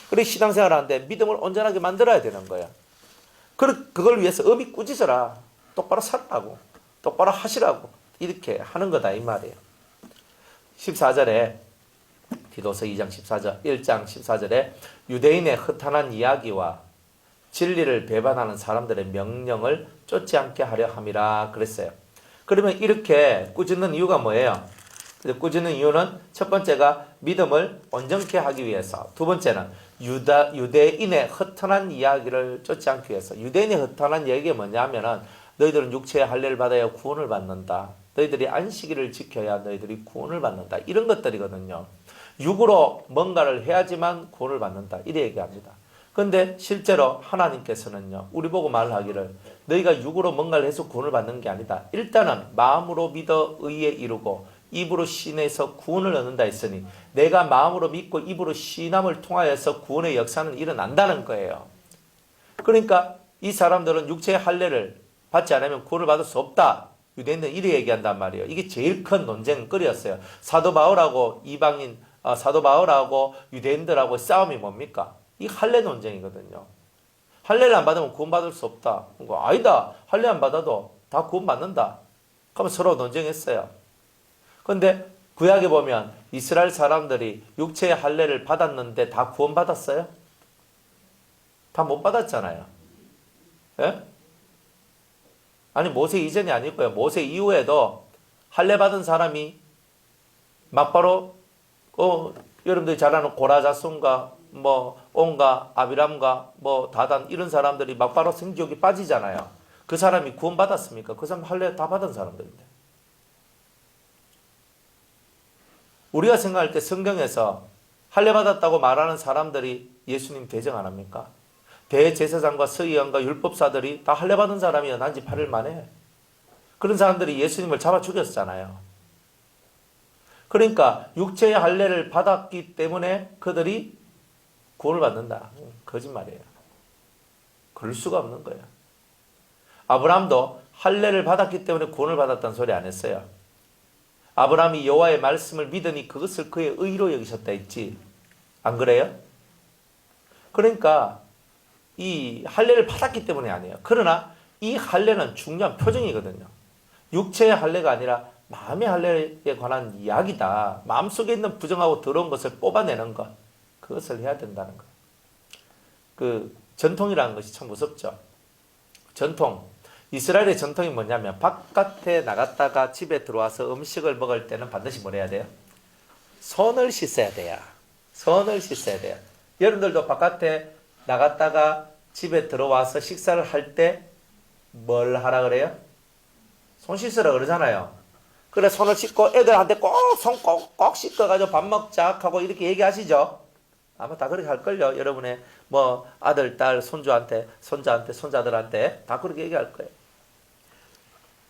그래서 신앙생활을 하는데 믿음을 온전하게 만들어야 되는 거예요. 그걸 위해서 어미 꾸짖어라. 똑바로 살라고. 똑바로 하시라고. 이렇게 하는 거다 이 말이에요. 14절에 디도서 1장 14절에 유대인의 허탄한 이야기와 진리를 배반하는 사람들의 명령을 쫓지 않게 하려 함이라 그랬어요. 그러면 이렇게 꾸짖는 이유가 뭐예요? 꾸짖는 이유는 첫 번째가 믿음을 온전케 하기 위해서, 두 번째는 유대인의 허탄한 이야기를 쫓지 않기 위해서. 유대인의 허탄한 이야기가 뭐냐면은 너희들은 육체의 할례를 받아야 구원을 받는다. 너희들이 안식일을 지켜야 너희들이 구원을 받는다. 이런 것들이거든요. 육으로 뭔가를 해야지만 구원을 받는다. 이래 얘기합니다. 그런데 실제로 하나님께서는요. 우리 보고 말하기를 너희가 육으로 뭔가를 해서 구원을 받는 게 아니다. 일단은 마음으로 믿어 의에 이루고 입으로 신에서 구원을 얻는다 했으니 내가 마음으로 믿고 입으로 신함을 통하여서 구원의 역사는 일어난다는 거예요. 그러니까 이 사람들은 육체의 할례를 받지 않으면 구원을 받을 수 없다. 유대인들은 이렇게 얘기한단 말이에요. 이게 제일 큰 논쟁거리였어요. 사도 바울하고 사도 바울하고 유대인들하고 싸움이 뭡니까? 이 할례 논쟁이거든요. 할례를 안 받으면 구원받을 수 없다. 아니다. 할례 안 받아도 다 구원받는다. 그러면 서로 논쟁했어요. 그런데 구약에 보면 이스라엘 사람들이 육체의 할례를 받았는데 다 구원받았어요? 다 못 받았잖아요. 예? 아니 모세 이전이 아니고요. 모세 이후에도 할례 받은 사람이 막바로 여러분들이 잘 아는 고라자손과 온과 아비람과 다단 이런 사람들이 막바로 생지옥에 빠지잖아요. 그 사람이 구원받았습니까? 그 사람 할례 다 받은 사람들인데. 우리가 생각할 때 성경에서 할례 받았다고 말하는 사람들이 예수님 대적 안 합니까? 대제사장과 서기관과 율법사들이 다 할례 받은 사람이야. 난지 8일 만에. 그런 사람들이 예수님을 잡아 죽였잖아요. 그러니까 육체의 할례를 받았기 때문에 그들이 구원을 받는다. 거짓말이에요. 그럴 수가 없는 거예요. 아브라함도 할례를 받았기 때문에 구원을 받았다는 소리 안 했어요. 아브라함이 여호와의 말씀을 믿으니 그것을 그의 의로 여기셨다 했지. 안 그래요? 그러니까 이 할례를 받았기 때문에 아니에요. 그러나 이 할례는 중요한 표정이거든요. 육체의 할례가 아니라 마음의 할례에 관한 이야기다. 마음속에 있는 부정하고 더러운 것을 뽑아내는 것. 그것을 해야 된다는 거예요. 그 전통이라는 것이 참 무섭죠. 전통. 이스라엘의 전통이 뭐냐면 바깥에 나갔다가 집에 들어와서 음식을 먹을 때는 반드시 뭘 해야 돼요? 손을 씻어야 돼요. 손을 씻어야 돼요. 여러분들도 바깥에 나갔다가 집에 들어와서 식사를 할 때 뭘 하라 그래요? 손 씻으라 그러잖아요. 그래 손을 씻고 애들한테 꼭 손 꼭 씻어가지고 밥 먹자 하고 이렇게 얘기하시죠? 아마 다 그렇게 할걸요. 여러분의 아들, 딸, 손주한테, 손자한테, 손자들한테 다 그렇게 얘기할 거예요.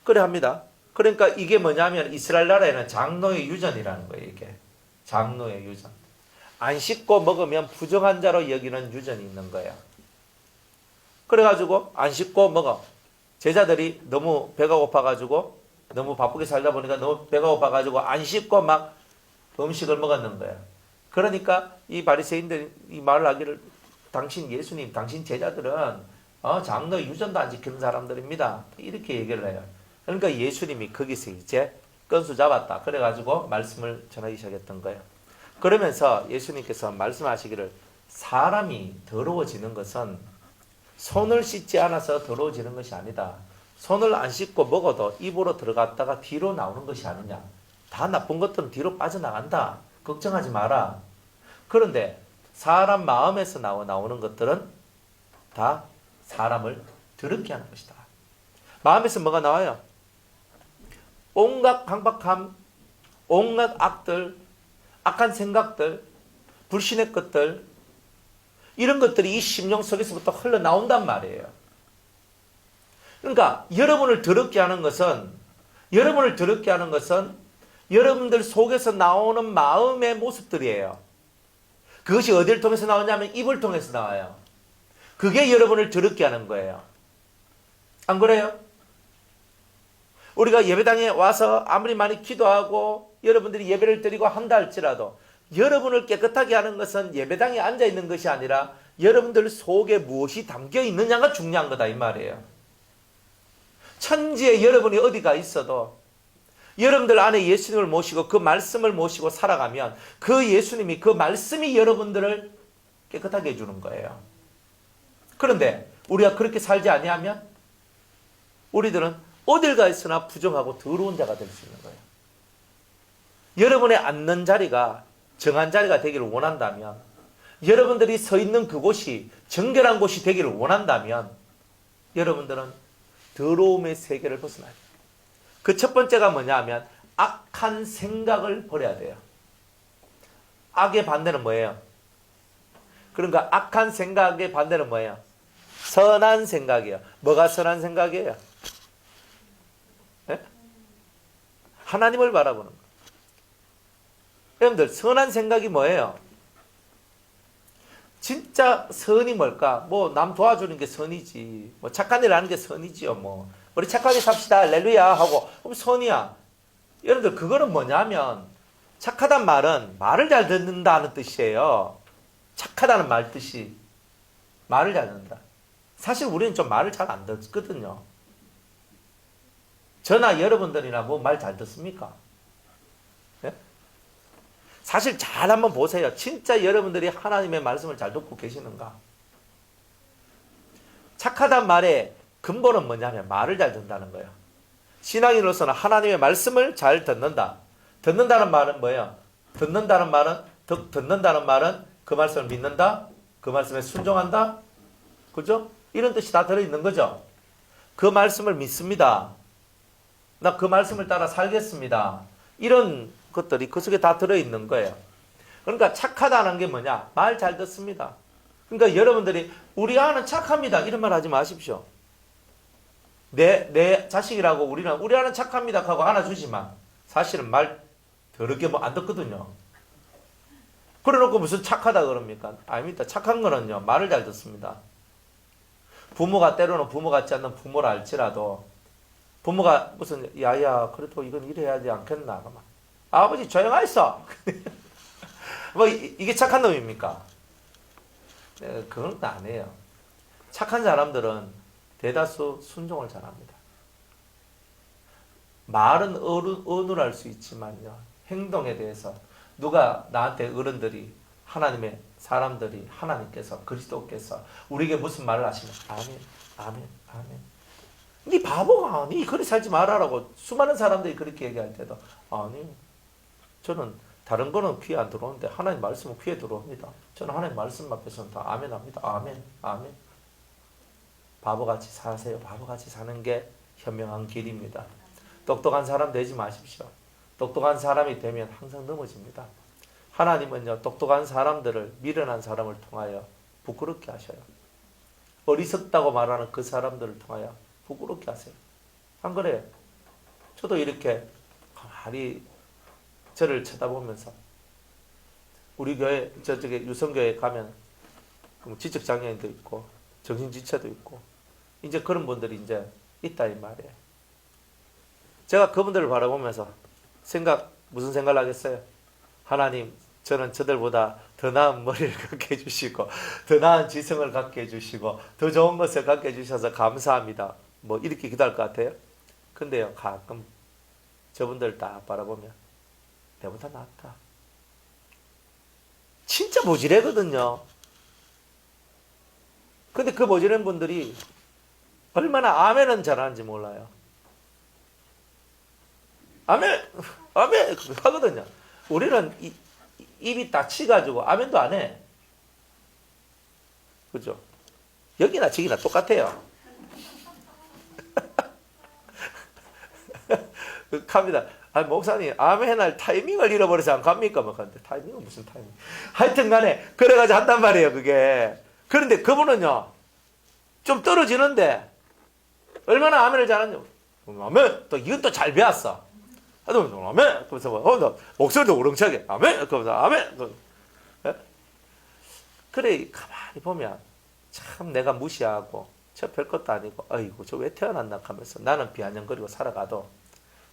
그래 합니다. 그러니까 이게 뭐냐면 이스라엘 나라에는 장로의 유전이라는 거예요. 이게 장로의 유전. 안 씻고 먹으면 부정한 자로 여기는 유전이 있는 거예요. 그래가지고 안 씻고 먹어. 제자들이 너무 배가 고파가지고 너무 바쁘게 살다 보니까 너무 배가 고파가지고 안 씻고 막 음식을 먹었는 거예요. 그러니까 이 바리새인들이 이 말을 하기를 당신 예수님, 당신 제자들은 장로의 유전도 안 지키는 사람들입니다. 이렇게 얘기를 해요. 그러니까 예수님이 거기서 이제 건수 잡았다. 그래가지고 말씀을 전하기 시작했던 거예요. 그러면서 예수님께서 말씀하시기를 사람이 더러워지는 것은 손을 씻지 않아서 더러워지는 것이 아니다. 손을 안 씻고 먹어도 입으로 들어갔다가 뒤로 나오는 것이 아니냐. 다 나쁜 것들은 뒤로 빠져나간다. 걱정하지 마라. 그런데 사람 마음에서 나오는 것들은 다 사람을 더럽게 하는 것이다. 마음에서 뭐가 나와요? 온갖 강박함, 온갖 악들, 악한 생각들, 불신의 것들, 이런 것들이 이 심령 속에서부터 흘러나온단 말이에요. 그러니까 여러분을 더럽게 하는 것은 여러분들 속에서 나오는 마음의 모습들이에요. 그것이 어디를 통해서 나오냐면 입을 통해서 나와요. 그게 여러분을 더럽게 하는 거예요. 안 그래요? 우리가 예배당에 와서 아무리 많이 기도하고 여러분들이 예배를 드리고 한다 할지라도 여러분을 깨끗하게 하는 것은 예배당에 앉아있는 것이 아니라 여러분들 속에 무엇이 담겨 있느냐가 중요한 거다 이 말이에요. 천지에 여러분이 어디가 있어도 여러분들 안에 예수님을 모시고 그 말씀을 모시고 살아가면 그 예수님이 그 말씀이 여러분들을 깨끗하게 해주는 거예요. 그런데 우리가 그렇게 살지 아니하면 우리들은 어딜 가 있으나 부정하고 더러운 자가 될 수 있는 거예요. 여러분의 앉는 자리가 정한 자리가 되기를 원한다면 여러분들이 서 있는 그곳이 정결한 곳이 되기를 원한다면 여러분들은 더러움의 세계를 벗어나야 돼요. 그 첫 번째가 뭐냐 하면 악한 생각을 버려야 돼요. 악의 반대는 뭐예요? 그러니까 악한 생각의 반대는 뭐예요? 선한 생각이에요. 뭐가 선한 생각이에요? 네? 하나님을 바라보는 거. 여러분들 선한 생각이 뭐예요? 진짜 선이 뭘까? 뭐 남 도와주는 게 선이지. 뭐 착한 일 하는 게 선이지요. 뭐 우리 착하게 삽시다. 할렐루야 하고 그럼 선이야. 여러분들 그거는 뭐냐면 착하단 말은 말을 잘 듣는다는 뜻이에요. 착하다는 말 뜻이 말을 잘 듣는다. 사실 우리는 좀 말을 잘 안 듣거든요. 저나 여러분들이나 뭐 말 잘 듣습니까? 네? 사실 잘 한번 보세요. 진짜 여러분들이 하나님의 말씀을 잘 듣고 계시는가? 착하단 말의 근본은 뭐냐면 말을 잘 듣는다는 거예요. 신앙인으로서는 하나님의 말씀을 잘 듣는다. 듣는다는 말은 뭐예요? 듣는다는 말은 그 말씀을 믿는다? 그 말씀에 순종한다? 그죠? 이런 뜻이 다 들어있는 거죠. 그 말씀을 믿습니다. 나 그 말씀을 따라 살겠습니다. 이런 것들이 그 속에 다 들어있는 거예요. 그러니까 착하다는 게 뭐냐? 말 잘 듣습니다. 그러니까 여러분들이 우리 아는 착합니다. 이런 말 하지 마십시오. 내 자식이라고 우리 아는 착합니다 하고 안아주지만 사실은 말 더럽게 뭐 안 듣거든요. 그래놓고 무슨 착하다 그럽니까? 아닙니다. 착한 거는요. 말을 잘 듣습니다. 부모가 때로는 부모 같지 않는 부모를 알지라도 부모가 무슨 야야 그래도 이건 이래야 하지 않겠나? 아버지 조용하있어. 뭐 이게 착한 놈입니까? 네, 그건 아니에요. 착한 사람들은 대다수 순종을 잘합니다. 말은 어눌할 수 있지만요. 행동에 대해서 누가 나한테 어른들이 하나님의 사람들이 하나님께서 그리스도께서 우리에게 무슨 말을 하시면 아멘 아멘 아멘. 네 바보가 네 그리 살지 말아라고 수많은 사람들이 그렇게 얘기할 때도 아니 저는 다른 거는 귀에 안 들어오는데 하나님 말씀은 귀에 들어옵니다. 저는 하나님 말씀 앞에서는 다 아멘 합니다. 아멘 아멘. 바보같이 사세요. 바보같이 사는 게 현명한 길입니다. 똑똑한 사람 되지 마십시오. 똑똑한 사람이 되면 항상 넘어집니다. 하나님은요 똑똑한 사람들을 미련한 사람을 통하여 부끄럽게 하셔요. 어리석다고 말하는 그 사람들을 통하여 부끄럽게 하세요. 안 그래요? 저도 이렇게 가만히 저를 쳐다보면서 우리 교회 저쪽에 유성교회 가면 지적장애인도 있고 정신지체도 있고 이제 그런 분들이 이제 있다 이 말이에요. 제가 그분들을 바라보면서 무슨 생각을 하겠어요? 하나님 저는 저들보다 더 나은 머리를 갖게 해주시고 더 나은 지성을 갖게 해주시고 더 좋은 것을 갖게 해주셔서 감사합니다. 뭐 이렇게 기도할 것 같아요? 근데요 가끔 저분들 딱 바라보면 내보다 낫다. 진짜 모질하거든요. 근데 그 모질한 분들이 얼마나 아멘은 잘하는지 몰라요. 아멘! 아멘! 하거든요. 우리는 입이 닥치가지고 아멘도 안 해. 그죠? 여기나 저기나 똑같아요. 갑니다. 목사님, 아멘 할 타이밍을 잃어버려서 안 갑니까? 막 하는데, 타이밍은 무슨 타이밍? 하여튼 간에, 그래가지고 한단 말이에요, 그게. 그런데 그분은요, 좀 떨어지는데, 얼마나 아멘을 잘하는지. 아멘! 또, 이건 또 잘 배웠어. 아멘! 그러면서, 목소리도 우렁차게, 아멘! 그러면서, 아멘! 그래, 가만히 보면, 참 내가 무시하고, 저 별것도 아니고, 아이고, 저 왜 태어났나 하면서 나는 비아냥거리고 살아가도,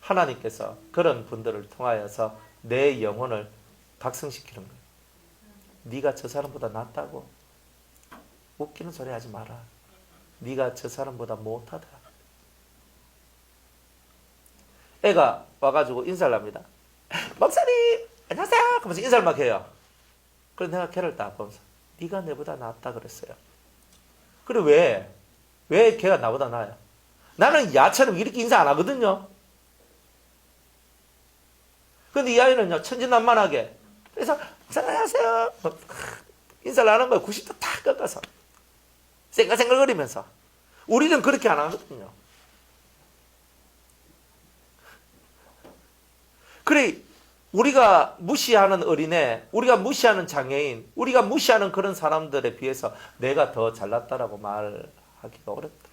하나님께서 그런 분들을 통하여서 내 영혼을 각성시키는 거예요. 네가 저 사람보다 낫다고? 웃기는 소리 하지 마라. 네가 저 사람보다 못하다. 애가 와가지고 인사를 합니다. 목사님 안녕하세요 하면서 인사를 막 해요. 그래서 내가 걔를 딱 보면서 네가 내보다 낫다 그랬어요. 그래 왜 걔가 나보다 나아요? 나는 야처럼 이렇게 인사 안 하거든요. 근데 이 아이는요, 천진난만하게. 그래서, 안녕하세요. 인사를 하는 거예요. 90도 탁 꺾어서. 생각거리면서. 우리는 그렇게 안 하거든요. 그래, 우리가 무시하는 어린애, 우리가 무시하는 장애인, 우리가 무시하는 그런 사람들에 비해서 내가 더 잘났다라고 말하기가 어렵다.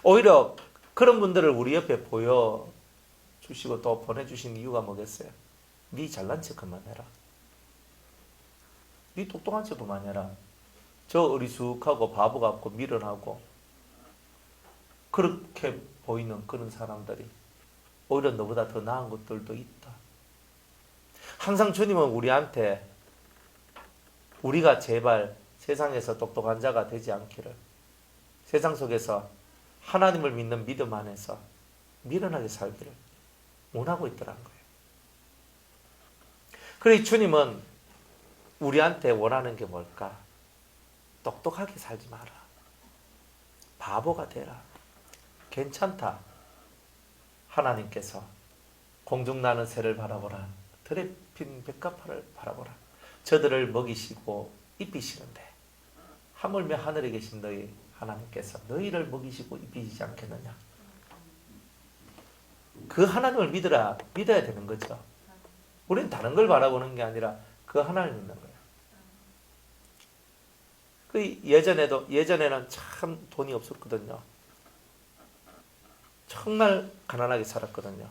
오히려 그런 분들을 우리 옆에 보여주시고 또 보내주신 이유가 뭐겠어요? 네 잘난 척 그만해라. 네 똑똑한 척 그만해라. 저 어리숙하고 바보 같고 미련하고 그렇게 보이는 그런 사람들이 오히려 너보다 더 나은 것들도 있다. 항상 주님은 우리한테 우리가 제발 세상에서 똑똑한 자가 되지 않기를, 세상 속에서 하나님을 믿는 믿음 안에서 미련하게 살기를 원하고 있더라는 거예요. 그래서 주님은 우리한테 원하는 게 뭘까? 똑똑하게 살지 마라. 바보가 되라. 괜찮다. 하나님께서 공중 나는 새를 바라보라. 들에 핀 백합화를 바라보라. 저들을 먹이시고 입히시는데 하물며 하늘에 계신 너희 하나님께서 너희를 먹이시고 입히시지 않겠느냐. 그 하나님을 믿어야 되는 거죠. 우리는 다른 걸 바라보는 게 아니라 그 하나님을 믿는 거예요. 그 예전에는 참 돈이 없었거든요. 정말 가난하게 살았거든요.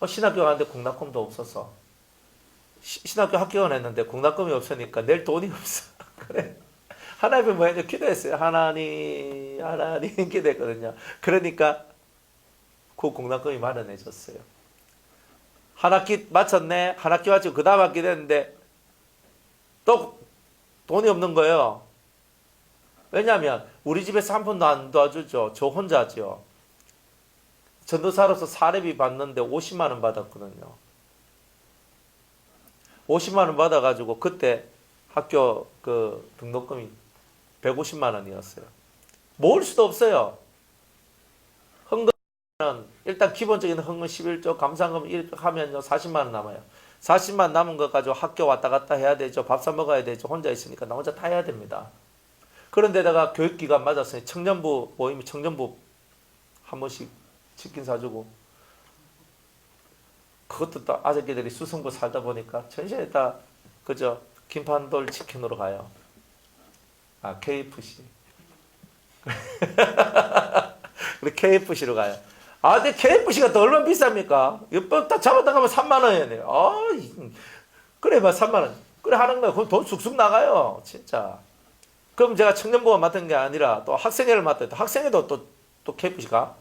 신학교 가는데 공납금도 없어서 신학교 합격했는데 공납금이 없으니까 낼 돈이 없어. 그래. 하나님을 뭐 해줘? 기도했어요. 하나님 기도했거든요. 그러니까 그 공납금이 마련해줬어요. 한 학기 마쳤네. 한 학기 마치고 그 다음 학기 됐는데 또 돈이 없는 거예요. 왜냐하면 우리 집에서 한 푼도 안 도와주죠. 저 혼자죠. 전도사로서 사례비 받는데 50만 원 받았거든요. 50만 원 받아가지고 그때 학교 그 등록금이 150만 원이었어요. 모을 수도 없어요. 헌금은 일단 기본적인 헌금 11조, 감사금 1 하면요 40만 원 남아요. 40만 남은 거 가지고 학교 왔다 갔다 해야 되죠. 밥 사 먹어야 되죠. 혼자 있으니까 나 혼자 다 해야 됩니다. 그런데다가 교육기간 맞았으니 청년부 모임이 청년부 한 번씩 치킨 사주고, 그것도 또 아저씨들이 수성구 살다 보니까 전시에 다 그저 김판돌 치킨으로 가요. KFC. 우리 KFC로 가요. 근데 KFC가 더 얼마나 비쌉니까? 이거 딱 잡았다 가면 3만 원이네요. 그래, 막 3만 원. 그래, 하는 거야. 그럼 돈 쑥쑥 나가요. 진짜. 그럼 제가 청년부가 맡은 게 아니라 또 학생회를 맡아요. 또 학생회도 또 KFC가.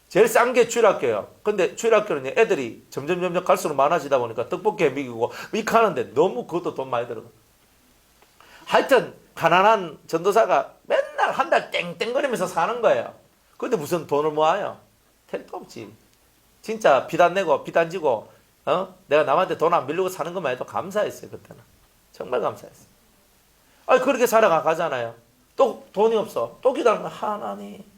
제일 싼 게 주일학교예요. 근데 주일학교는 애들이 점점 갈수록 많아지다 보니까 떡볶이에 미기고 이렇게 하는데 너무 그것도 돈 많이 들어. 하여튼 가난한 전도사가 맨날 한 달 땡땡거리면서 사는 거예요. 근데 무슨 돈을 모아요? 택도 없지. 진짜 빚 안 내고 빚 안 지고 내가 남한테 돈 안 빌리고 사는 것만 해도 감사했어요. 그때는. 정말 감사했어요. 그렇게 살아가잖아요. 또 돈이 없어. 또 기다리는 하나님.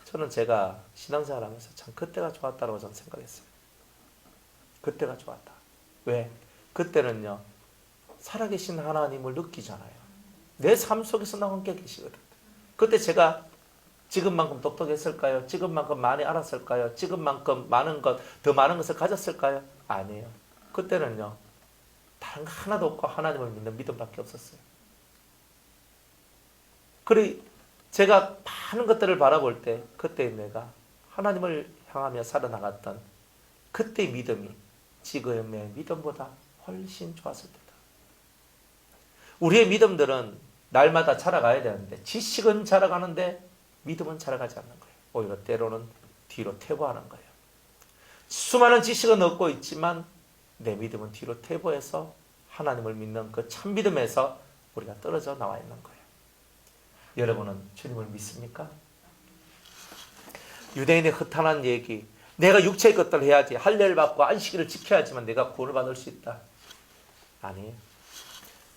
저는 제가 신앙생활 하면서 참 그때가 좋았다고 저는 생각했어요. 그때가 좋았다. 왜? 그때는요, 살아계신 하나님을 느끼잖아요. 내 삶 속에서 나 함께 계시거든. 그때 제가 지금만큼 똑똑했을까요? 지금만큼 많이 알았을까요? 지금만큼 더 많은 것을 가졌을까요? 아니에요. 그때는요, 다른 거 하나도 없고 하나님을 믿는 믿음밖에 없었어요. 그래, 제가 많은 것들을 바라볼 때 그때 내가 하나님을 향하며 살아나갔던 그때의 믿음이 지금의 믿음보다 훨씬 좋았을 때다. 우리의 믿음들은 날마다 자라가야 되는데 지식은 자라가는데 믿음은 자라가지 않는 거예요. 오히려 때로는 뒤로 퇴보하는 거예요. 수많은 지식은 얻고 있지만 내 믿음은 뒤로 퇴보해서 하나님을 믿는 그 참 믿음에서 우리가 떨어져 나와 있는 거예요. 여러분은 주님을 믿습니까? 유대인의 허탄한 얘기, 내가 육체의 것들을 해야지, 할례를 받고 안식일을 지켜야지만 내가 구원을 받을 수 있다. 아니에요.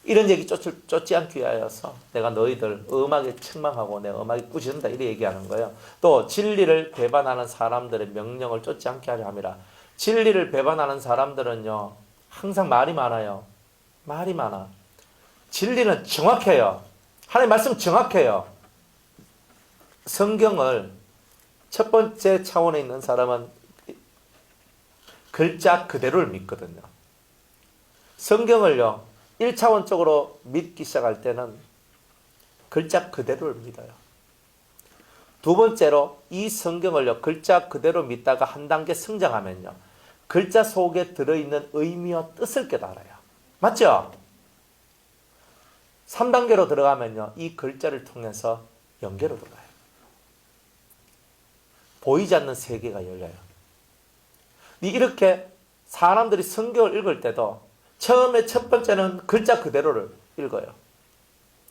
이런 얘기 쫓지 않기 위하여서 내가 너희들 엄하게 책망하고 내가 엄하게 꾸짖는다 이렇게 얘기하는 거예요. 또 진리를 배반하는 사람들의 명령을 쫓지 않게 하려 함이라. 진리를 배반하는 사람들은요 항상 말이 많아요. 말이 많아. 진리는 정확해요. 하나님 말씀 정확해요. 성경을 첫 번째 차원에 있는 사람은 글자 그대로를 믿거든요. 성경을요 1차원적으로 믿기 시작할 때는 글자 그대로를 믿어요. 두 번째로 이 성경을요 글자 그대로 믿다가 한 단계 성장하면요 글자 속에 들어있는 의미와 뜻을 깨달아요. 맞죠? 3단계로 들어가면요, 이 글자를 통해서 영계로 들어가요. 보이지 않는 세계가 열려요. 이렇게 사람들이 성경을 읽을 때도 처음에 첫 번째는 글자 그대로를 읽어요.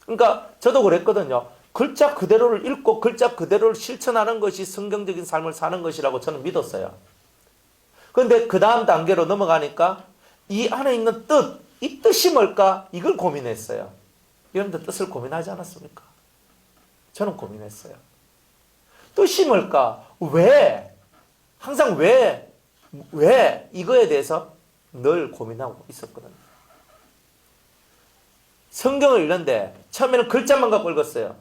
그러니까 저도 그랬거든요. 글자 그대로를 읽고 글자 그대로를 실천하는 것이 성경적인 삶을 사는 것이라고 저는 믿었어요. 그런데 그 다음 단계로 넘어가니까 이 안에 있는 뜻, 이 뜻이 뭘까? 이걸 고민했어요. 여러분들 뜻을 고민하지 않았습니까? 저는 고민했어요. 뜻이 뭘까? 왜? 항상 왜? 이거에 대해서 늘 고민하고 있었거든요. 성경을 읽는데 처음에는 글자만 갖고 읽었어요.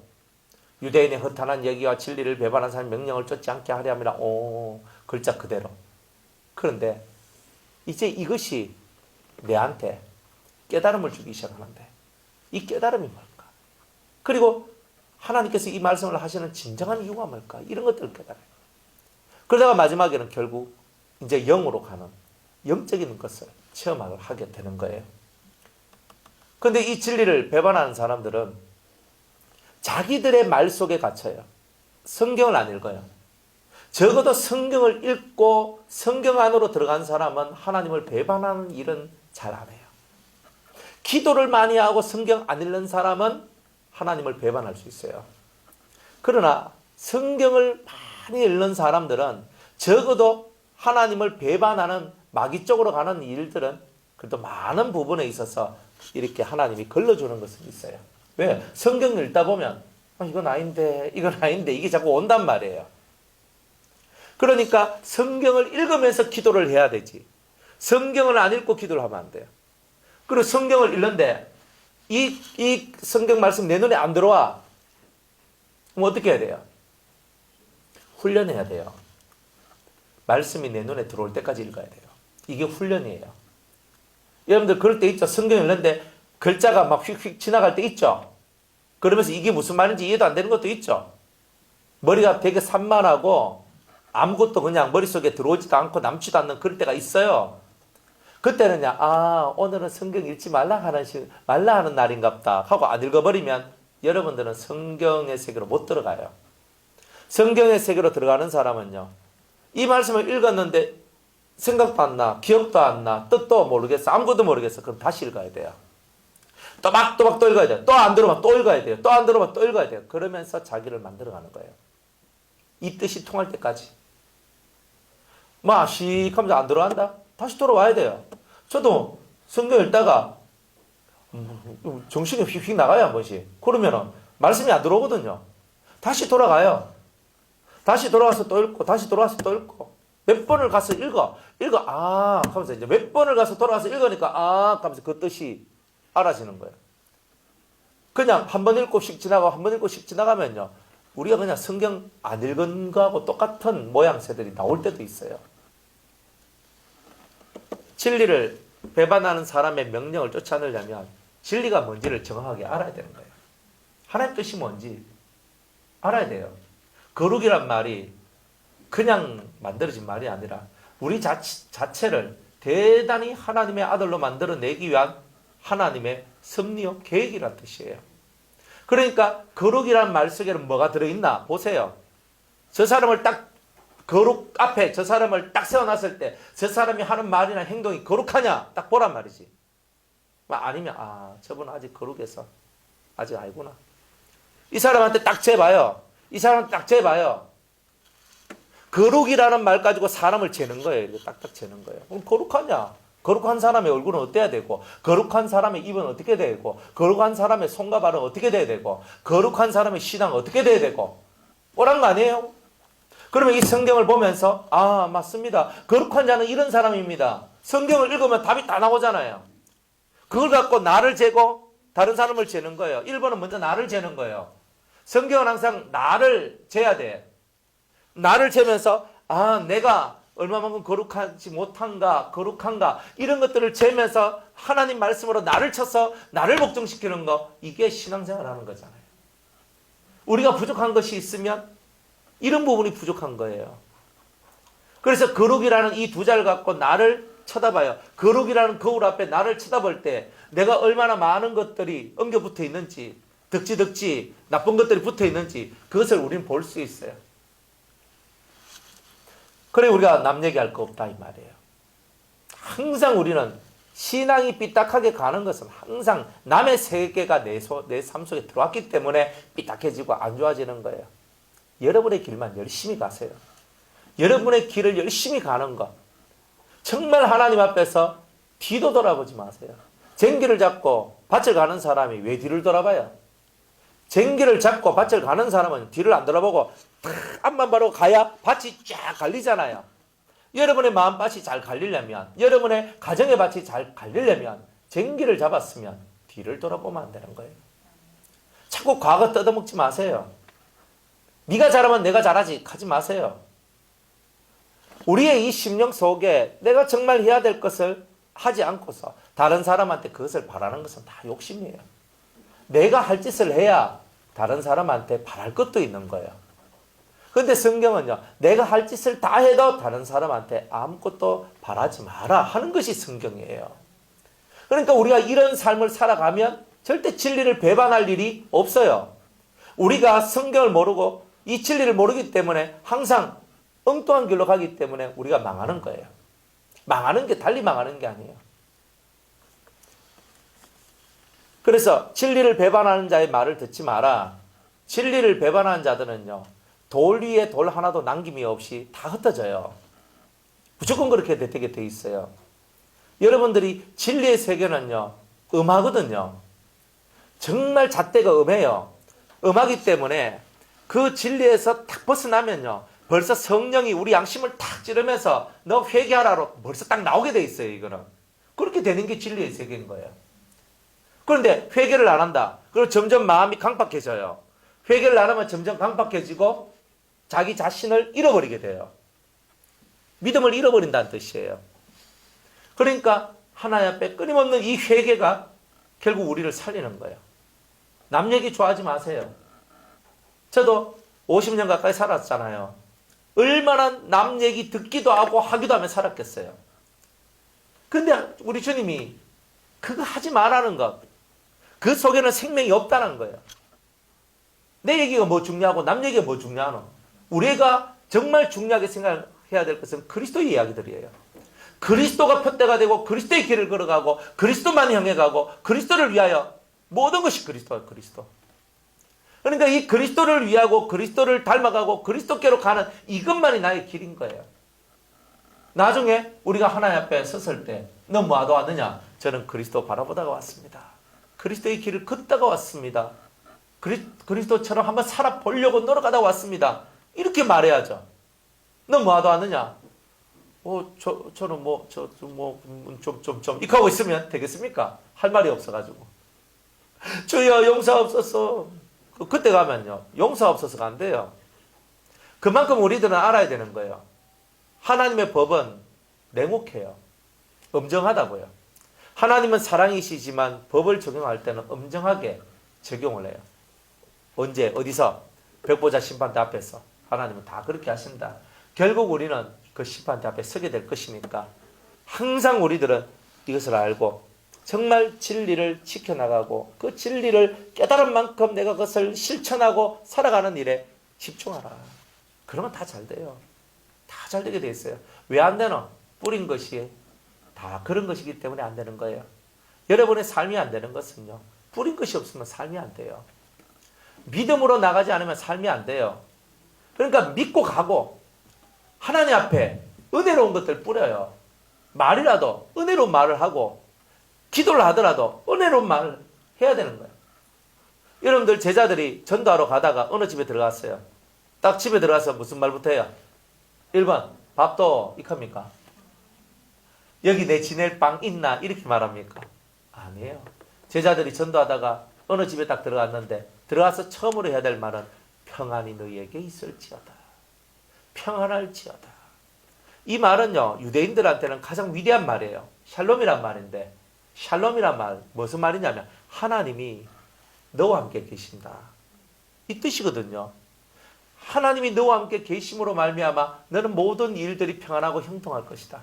유대인의 허탄한 얘기와 진리를 배반한 사람의 명령을 쫓지 않게 하려 함이라. 오, 글자 그대로. 그런데 이제 이것이 내한테 깨달음을 주기 시작하는데 이 깨달음이 뭘까? 그리고 하나님께서 이 말씀을 하시는 진정한 이유가 뭘까? 이런 것들을 깨달아요. 그러다가 마지막에는 결국 이제 영으로 가는 영적인 것을 체험을 하게 되는 거예요. 그런데 이 진리를 배반하는 사람들은 자기들의 말 속에 갇혀요. 성경을 안 읽어요. 적어도 성경을 읽고 성경 안으로 들어간 사람은 하나님을 배반하는 일은 잘 안 해요. 기도를 많이 하고 성경 안 읽는 사람은 하나님을 배반할 수 있어요. 그러나 성경을 많이 읽는 사람들은 적어도 하나님을 배반하는 마귀 쪽으로 가는 일들은 그래도 많은 부분에 있어서 이렇게 하나님이 걸러주는 것은 있어요. 왜? 성경을 읽다 보면 이건 아닌데 이게 자꾸 온단 말이에요. 그러니까 성경을 읽으면서 기도를 해야 되지. 성경을 안 읽고 기도를 하면 안 돼요. 그리고 성경을 읽는데 이 성경 말씀 내 눈에 안 들어와. 그럼 어떻게 해야 돼요? 훈련해야 돼요. 말씀이 내 눈에 들어올 때까지 읽어야 돼요. 이게 훈련이에요. 여러분들 그럴 때 있죠. 성경 읽는데 글자가 막 휙휙 지나갈 때 있죠. 그러면서 이게 무슨 말인지 이해도 안 되는 것도 있죠. 머리가 되게 산만하고 아무것도 그냥 머릿속에 들어오지도 않고 남지도 않는 그럴 때가 있어요. 그때는 그냥 오늘은 성경 읽지 말라 하는 날인갑다 하고 안 읽어버리면 여러분들은 성경의 세계로 못 들어가요. 성경의 세계로 들어가는 사람은요, 이 말씀을 읽었는데 생각도 안 나, 기억도 안 나, 뜻도 모르겠어, 아무것도 모르겠어. 그럼 다시 읽어야 돼요. 또박또박 또 읽어야 돼요. 또 안 들어오면 또 읽어야 돼요. 또 안 들어오면 또 읽어야 돼요. 그러면서 자기를 만들어가는 거예요. 이 뜻이 통할 때까지. 씩 하면서 안 들어간다? 다시 돌아와야 돼요. 저도 성경 읽다가 정신이 휙휙 나가요, 한 번씩. 그러면은 말씀이 안 들어오거든요. 다시 돌아가요. 다시 돌아와서 또 읽고, 다시 돌아와서 또 읽고. 몇 번을 가서 읽어. 하면서 이제 몇 번을 가서 돌아와서 읽으니까, 하면서 그 뜻이 알아지는 거예요. 그냥 한 번 읽고 씩 지나가고, 한 번 읽고 씩 지나가면요, 우리가 그냥 성경 안 읽은 거하고 똑같은 모양새들이 나올 때도 있어요. 진리를 배반하는 사람의 명령을 쫓아내려면 진리가 뭔지를 정확하게 알아야 되는 거예요. 하나님 뜻이 뭔지 알아야 돼요. 거룩이란 말이 그냥 만들어진 말이 아니라 우리 자체를 대단히 하나님의 아들로 만들어내기 위한 하나님의 섭리요 계획이란 뜻이에요. 그러니까 거룩이란 말 속에는 뭐가 들어있나 보세요. 저 사람을 딱 거룩 앞에 저 사람을 딱 세워놨을 때 저 사람이 하는 말이나 행동이 거룩하냐 딱 보란 말이지. 아니면 저분은 아직 거룩해서 아직 아니구나. 이 사람한테 딱 재봐요. 이 사람한테 딱 재봐요. 거룩이라는 말 가지고 사람을 재는 거예요. 이렇게 딱딱 재는 거예요. 그럼 거룩하냐? 거룩한 사람의 얼굴은 어때야 되고, 거룩한 사람의 입은 어떻게 돼야 되고, 거룩한 사람의 손과 발은 어떻게 돼야 되고, 거룩한 사람의 신앙은 어떻게 돼야 되고, 오란 거 아니에요? 그러면 이 성경을 보면서 맞습니다. 거룩한 자는 이런 사람입니다. 성경을 읽으면 답이 다 나오잖아요. 그걸 갖고 나를 재고 다른 사람을 재는 거예요. 1번은 먼저 나를 재는 거예요. 성경은 항상 나를 재야 돼. 나를 재면서 내가 얼마만큼 거룩하지 못한가, 거룩한가 이런 것들을 재면서 하나님 말씀으로 나를 쳐서 나를 복종시키는 거, 이게 신앙생활하는 거잖아요. 우리가 부족한 것이 있으면 이런 부분이 부족한 거예요. 그래서 거룩이라는 이 두 자를 갖고 나를 쳐다봐요. 거룩이라는 거울 앞에 나를 쳐다볼 때 내가 얼마나 많은 것들이 엉겨 붙어 있는지, 덕지 나쁜 것들이 붙어 있는지 그것을 우리는 볼 수 있어요. 그래 우리가 남 얘기할 거 없다 이 말이에요. 항상 우리는 신앙이 삐딱하게 가는 것은 항상 남의 세계가 내 삶 속에 들어왔기 때문에 삐딱해지고 안 좋아지는 거예요. 여러분의 길만 열심히 가세요. 여러분의 길을 열심히 가는 것. 정말 하나님 앞에서 뒤도 돌아보지 마세요. 쟁기를 잡고 밭을 가는 사람이 왜 뒤를 돌아봐요? 쟁기를 잡고 밭을 가는 사람은 뒤를 안 돌아보고 탁 앞만 바로 가야 밭이 쫙 갈리잖아요. 여러분의 마음밭이 잘 갈리려면, 여러분의 가정의 밭이 잘 갈리려면 쟁기를 잡았으면 뒤를 돌아보면 안 되는 거예요. 자꾸 과거 뜯어먹지 마세요. 네가 잘하면 내가 잘하지 하지 마세요. 우리의 이 심령 속에 내가 정말 해야 될 것을 하지 않고서 다른 사람한테 그것을 바라는 것은 다 욕심이에요. 내가 할 짓을 해야 다른 사람한테 바랄 것도 있는 거예요. 그런데 성경은요, 내가 할 짓을 다 해도 다른 사람한테 아무것도 바라지 마라 하는 것이 성경이에요. 그러니까 우리가 이런 삶을 살아가면 절대 진리를 배반할 일이 없어요. 우리가 성경을 모르고 이 진리를 모르기 때문에 항상 엉뚱한 길로 가기 때문에 우리가 망하는 거예요. 망하는 게 달리 망하는 게 아니에요. 그래서 진리를 배반하는 자의 말을 듣지 마라. 진리를 배반하는 자들은요, 돌 위에 돌 하나도 남김이 없이 다 흩어져요. 무조건 그렇게 되게 돼 있어요. 여러분들이 진리의 세계는요, 음하거든요. 정말 잣대가 음해요. 음하기 때문에 그 진리에서 딱 벗어나면요, 벌써 성령이 우리 양심을 탁 찌르면서 너 회개하라로 벌써 딱 나오게 돼 있어요. 이거는 그렇게 되는 게 진리의 세계인 거예요. 그런데 회개를 안 한다. 그럼 점점 마음이 강박해져요. 회개를 안 하면 점점 강박해지고 자기 자신을 잃어버리게 돼요. 믿음을 잃어버린다는 뜻이에요. 그러니까 하나님 앞에 끊임없는 이 회개가 결국 우리를 살리는 거예요. 남 얘기 좋아하지 마세요. 저도 50년 가까이 살았잖아요. 얼마나 남 얘기 듣기도 하고 하기도 하며 살았겠어요. 근데 우리 주님이 그거 하지 말라는 것, 그 속에는 생명이 없다는 거예요. 내 얘기가 뭐 중요하고 남 얘기가 뭐 중요하노? 우리가 정말 중요하게 생각해야 될 것은 그리스도의 이야기들이에요. 그리스도가 표대가 되고 그리스도의 길을 걸어가고 그리스도만 향해 가고 그리스도를 위하여 모든 것이 그리스도예요. 그리스도. 그러니까 이 그리스도를 위하고 그리스도를 닮아가고 그리스도께로 가는 이것만이 나의 길인 거예요. 나중에 우리가 하나님 앞에 섰을 때 너 뭐하러 왔느냐? 저는 그리스도 바라보다가 왔습니다. 그리스도의 길을 걷다가 왔습니다. 그리스도처럼 한번 살아보려고 노력하다가 왔습니다. 이렇게 말해야죠. 너 뭐하러 왔느냐? 저는 이렇게 하고 있으면 되겠습니까? 할 말이 없어가지고. 주여 용서없어서. 그때 가면요, 용서 없어서가 안 돼요. 그만큼 우리들은 알아야 되는 거예요. 하나님의 법은 냉혹해요. 엄정하다고요. 하나님은 사랑이시지만 법을 적용할 때는 엄정하게 적용을 해요. 언제 어디서? 백보자 심판대 앞에서. 하나님은 다 그렇게 하신다. 결국 우리는 그 심판대 앞에 서게 될 것이니까 항상 우리들은 이것을 알고 정말 진리를 지켜나가고 그 진리를 깨달은 만큼 내가 그것을 실천하고 살아가는 일에 집중하라. 그러면 다 잘 돼요. 다 잘 되게 돼 있어요. 왜 안 되노? 뿌린 것이 다 그런 것이기 때문에 안 되는 거예요. 여러분의 삶이 안 되는 것은요, 뿌린 것이 없으면 삶이 안 돼요. 믿음으로 나가지 않으면 삶이 안 돼요. 그러니까 믿고 가고 하나님 앞에 은혜로운 것들 뿌려요. 말이라도 은혜로운 말을 하고 기도를 하더라도 은혜로운 말을 해야 되는 거예요. 여러분들 제자들이 전도하러 가다가 어느 집에 들어갔어요. 딱 집에 들어가서 무슨 말부터 해요? 1번 밥도 이컵니까? 여기 내 지낼 빵 있나? 이렇게 말합니까? 아니에요. 제자들이 전도하다가 어느 집에 딱 들어갔는데 들어가서 처음으로 해야 될 말은 평안이 너희에게 있을지어다. 평안할지어다. 이 말은요, 유대인들한테는 가장 위대한 말이에요. 샬롬이란 말인데, 샬롬이란 말 무슨 말이냐면 하나님이 너와 함께 계신다. 이 뜻이거든요. 하나님이 너와 함께 계심으로 말미암아 너는 모든 일들이 평안하고 형통할 것이다.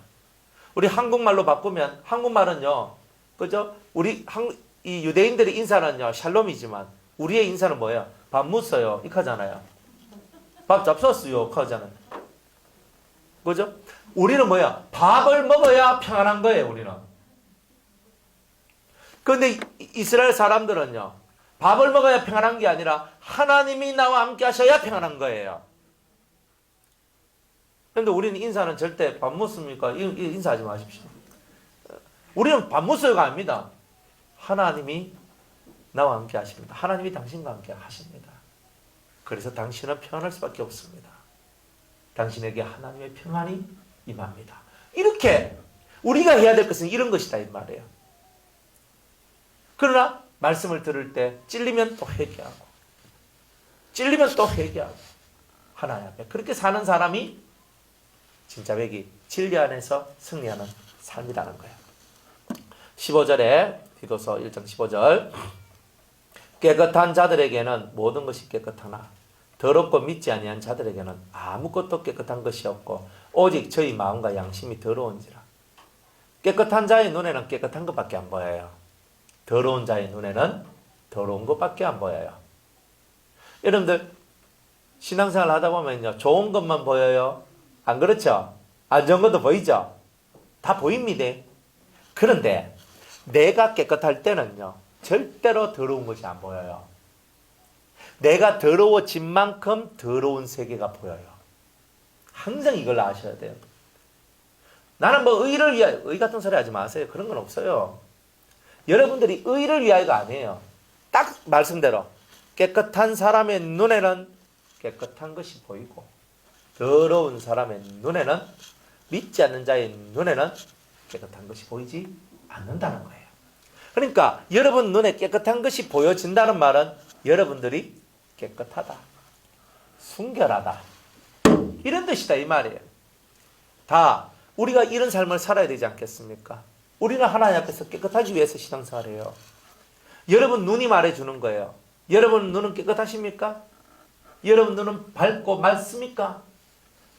우리 한국말로 바꾸면 한국말은요, 그죠? 이 유대인들의 인사는요 샬롬이지만 우리의 인사는 뭐예요? 밥 묻어요 이렇게 하잖아요. 밥 잡섰어요 이렇게 하잖아요. 그죠? 우리는 뭐야? 밥을 먹어야 평안한 거예요. 우리는. 그런데 이스라엘 사람들은요, 밥을 먹어야 평안한 게 아니라 하나님이 나와 함께 하셔야 평안한 거예요. 그런데 우리는 인사는 절대 밥 묻습니까? 인사하지 마십시오. 우리는 밥 묻어요가 아닙니다. 하나님이 나와 함께 하십니다. 하나님이 당신과 함께 하십니다. 그래서 당신은 평안할 수밖에 없습니다. 당신에게 하나님의 평안이 임합니다. 이렇게 우리가 해야 될 것은 이런 것이다 이 말이에요. 그러나 말씀을 들을 때 찔리면 또 회개하고 찔리면 또 회개하고 하나님 앞에 그렇게 사는 사람이 진짜 백이 진리 안에서 승리하는 삶이라는 거예요. 15절에 디도서 1장 15절 깨끗한 자들에게는 모든 것이 깨끗하나 더럽고 믿지 아니한 자들에게는 아무것도 깨끗한 것이 없고 오직 저희 마음과 양심이 더러운지라. 깨끗한 자의 눈에는 깨끗한 것밖에 안 보여요. 더러운 자의 눈에는 더러운 것밖에 안 보여요. 여러분들 신앙생활 하다 보면요 좋은 것만 보여요? 안 그렇죠? 안 좋은 것도 보이죠? 다 보입니다. 그런데 내가 깨끗할 때는요 절대로 더러운 것이 안 보여요. 내가 더러워진 만큼 더러운 세계가 보여요. 항상 이걸 아셔야 돼요. 나는 뭐 의를 위하여, 의 같은 소리 하지 마세요. 그런 건 없어요. 여러분들이 의를 위하여가 아니에요. 딱 말씀대로 깨끗한 사람의 눈에는 깨끗한 것이 보이고 더러운 사람의 눈에는 믿지 않는 자의 눈에는 깨끗한 것이 보이지 않는다는 거예요. 그러니까 여러분 눈에 깨끗한 것이 보여진다는 말은 여러분들이 깨끗하다, 순결하다 이런 뜻이다 이 말이에요. 다 우리가 이런 삶을 살아야 되지 않겠습니까? 우리는 하나님 앞에서 깨끗하기 위해서 신앙생활해요. 여러분 눈이 말해주는 거예요. 여러분 눈은 깨끗하십니까? 여러분 눈은 밝고 맑습니까?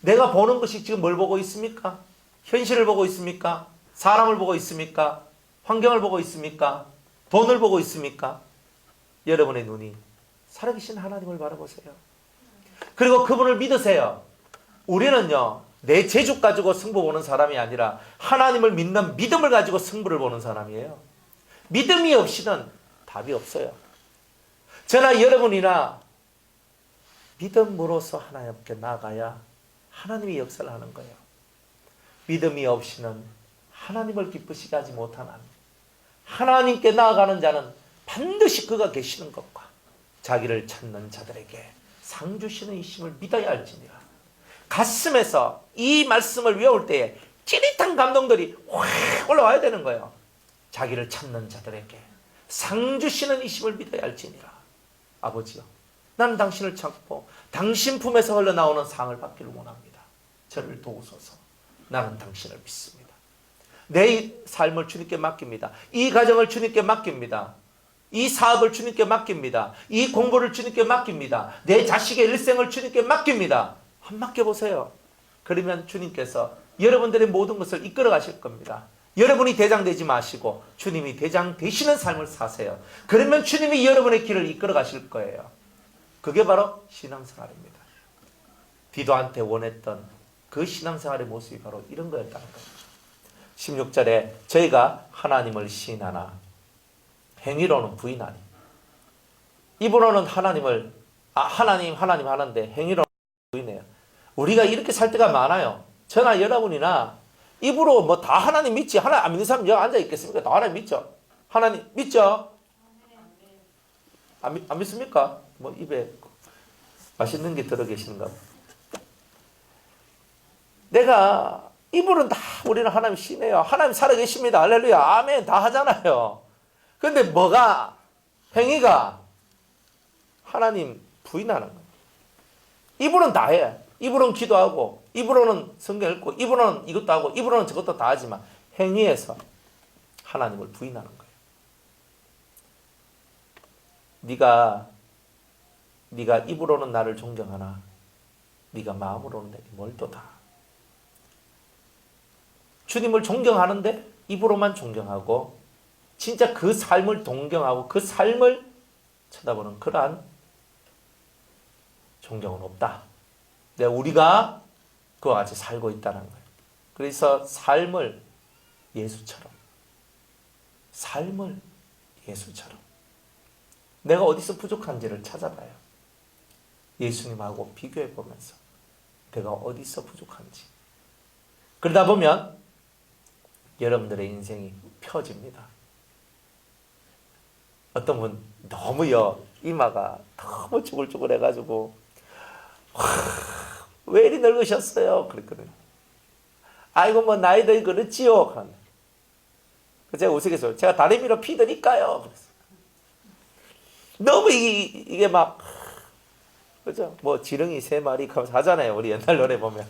내가 보는 것이 지금 뭘 보고 있습니까? 현실을 보고 있습니까? 사람을 보고 있습니까? 환경을 보고 있습니까? 돈을 보고 있습니까? 여러분의 눈이 살아계신 하나님을 바라보세요. 그리고 그분을 믿으세요. 우리는요 내 재주 가지고 승부 보는 사람이 아니라 하나님을 믿는 믿음을 가지고 승부를 보는 사람이에요. 믿음이 없이는 답이 없어요. 저나 여러분이나 믿음으로써 하나님 앞에 나아가야 하나님이 역사를 하는 거예요. 믿음이 없이는 하나님을 기쁘시게 하지 못하는 하나님께 나아가는 자는 반드시 그가 계시는 것과 자기를 찾는 자들에게 상 주시는 이심을 믿어야 할지니라. 가슴에서 이 말씀을 외울 때에 찌릿한 감동들이 확 올라와야 되는 거예요. 자기를 찾는 자들에게 상 주시는 이심을 믿어야 할지니라. 아버지요, 나는 당신을 찾고 당신 품에서 흘러나오는 상을 받기를 원합니다. 저를 도우소서. 나는 당신을 믿습니다. 내 삶을 주님께 맡깁니다. 이 가정을 주님께 맡깁니다. 이 사업을 주님께 맡깁니다. 이 공부를 주님께 맡깁니다. 내 자식의 일생을 주님께 맡깁니다. 한 맡겨보세요. 그러면 주님께서 여러분들의 모든 것을 이끌어 가실 겁니다. 여러분이 대장 되지 마시고 주님이 대장 되시는 삶을 사세요. 그러면 주님이 여러분의 길을 이끌어 가실 거예요. 그게 바로 신앙생활입니다. 디도한테 원했던 그 신앙생활의 모습이 바로 이런 거였다는 겁니다. 16절에 저희가 하나님을 시인하나 행위로는 부인하니. 입으로는 하나님을 하나님 하는데 행위로는 부인해요. 우리가 이렇게 살 때가 많아요. 저나 여러분이나 입으로 뭐 다 하나님 믿지, 하나님 안 믿는 사람 여기 앉아 있겠습니까? 다 하나님 믿죠? 하나님 믿죠? 안 믿습니까? 뭐 입에 맛있는 게 들어 계시는가 봐. 내가 입으로는 다 우리는 하나님 신해요. 하나님 살아계십니다. 할렐루야. 아멘. 다 하잖아요. 근데 뭐가 행위가 하나님 부인하는 거예요. 입으로는 다 해. 입으로는 기도하고 입으로는 성경 읽고 입으로는 이것도 하고 입으로는 저것도 다 하지만 행위에서 하나님을 부인하는 거예요. 네가 입으로는 나를 존경하나 네가 마음으로는 내게 멀도다. 주님을 존경하는데 입으로만 존경하고 진짜 그 삶을 동경하고 그 삶을 쳐다보는 그러한 존경은 없다. 우리가 그와 같이 살고 있다는 거예요. 그래서 삶을 예수처럼 내가 어디서 부족한지를 찾아봐요. 예수님하고 비교해 보면서 내가 어디서 부족한지. 그러다 보면 여러분들의 인생이 펴집니다. 어떤 분 너무요 이마가 너무 쭈글쭈글해가지고 왜 이리 늙으셨어요? 그랬거든요. 아이고 뭐 나이도 그렇지요. 제가 우스갯소리 제가 다리미로 피드릴까요? 그랬어요. 너무 이게 막 그죠? 뭐 지렁이 3마리 하잖아요. 우리 옛날 노래 보면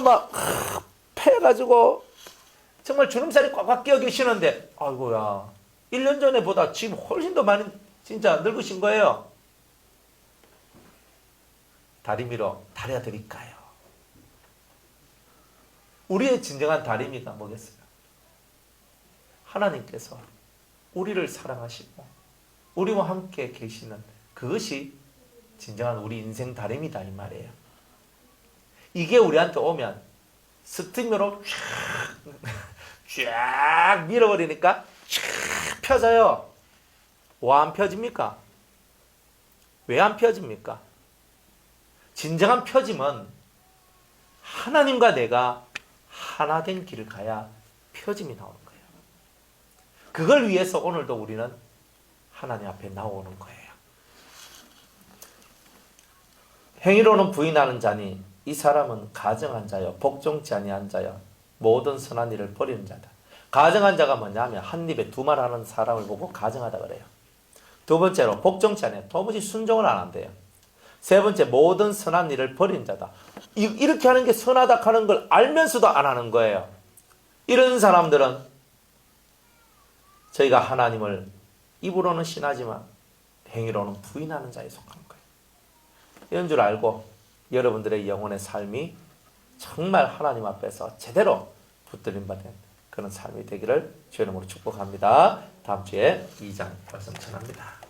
막 패가지고 정말 주름살이 꽉꽉 끼어 계시는데 아이고야 1년 전에 보다 지금 훨씬 더 많이 진짜 늙으신 거예요. 다리미로 다려 드릴까요? 우리의 진정한 다리미가 뭐겠어요? 하나님께서 우리를 사랑하시고 우리와 함께 계시는 그것이 진정한 우리 인생 다리미다 이 말이에요. 이게 우리한테 오면 스팀으로 쫙 밀어버리니까 쫙 펴져요. 왜 안 펴집니까? 왜 안 펴집니까? 진정한 펴짐은 하나님과 내가 하나 된 길을 가야 펴짐이 나오는 거예요. 그걸 위해서 오늘도 우리는 하나님 앞에 나오는 거예요. 행위로는 부인하는 자니 이 사람은 가정한 자요 복종치 아니한 자요 모든 선한 일을 버리는 자다. 가정한 자가 뭐냐면 한 입에 두 말 하는 사람을 보고 가정하다 그래요. 두 번째로 복종치 아니해요. 도무지 순종을 안 한대요. 세 번째 모든 선한 일을 버리는 자다. 이렇게 하는 게 선하다 하는 걸 알면서도 안 하는 거예요. 이런 사람들은 저희가 하나님을 입으로는 신하지만 행위로는 부인하는 자에 속하는 거예요. 이런 줄 알고 여러분들의 영혼의 삶이 정말 하나님 앞에서 제대로 붙들림받은 그런 삶이 되기를 주의 이름으로 축복합니다. 다음 주에 2장 말씀 전합니다.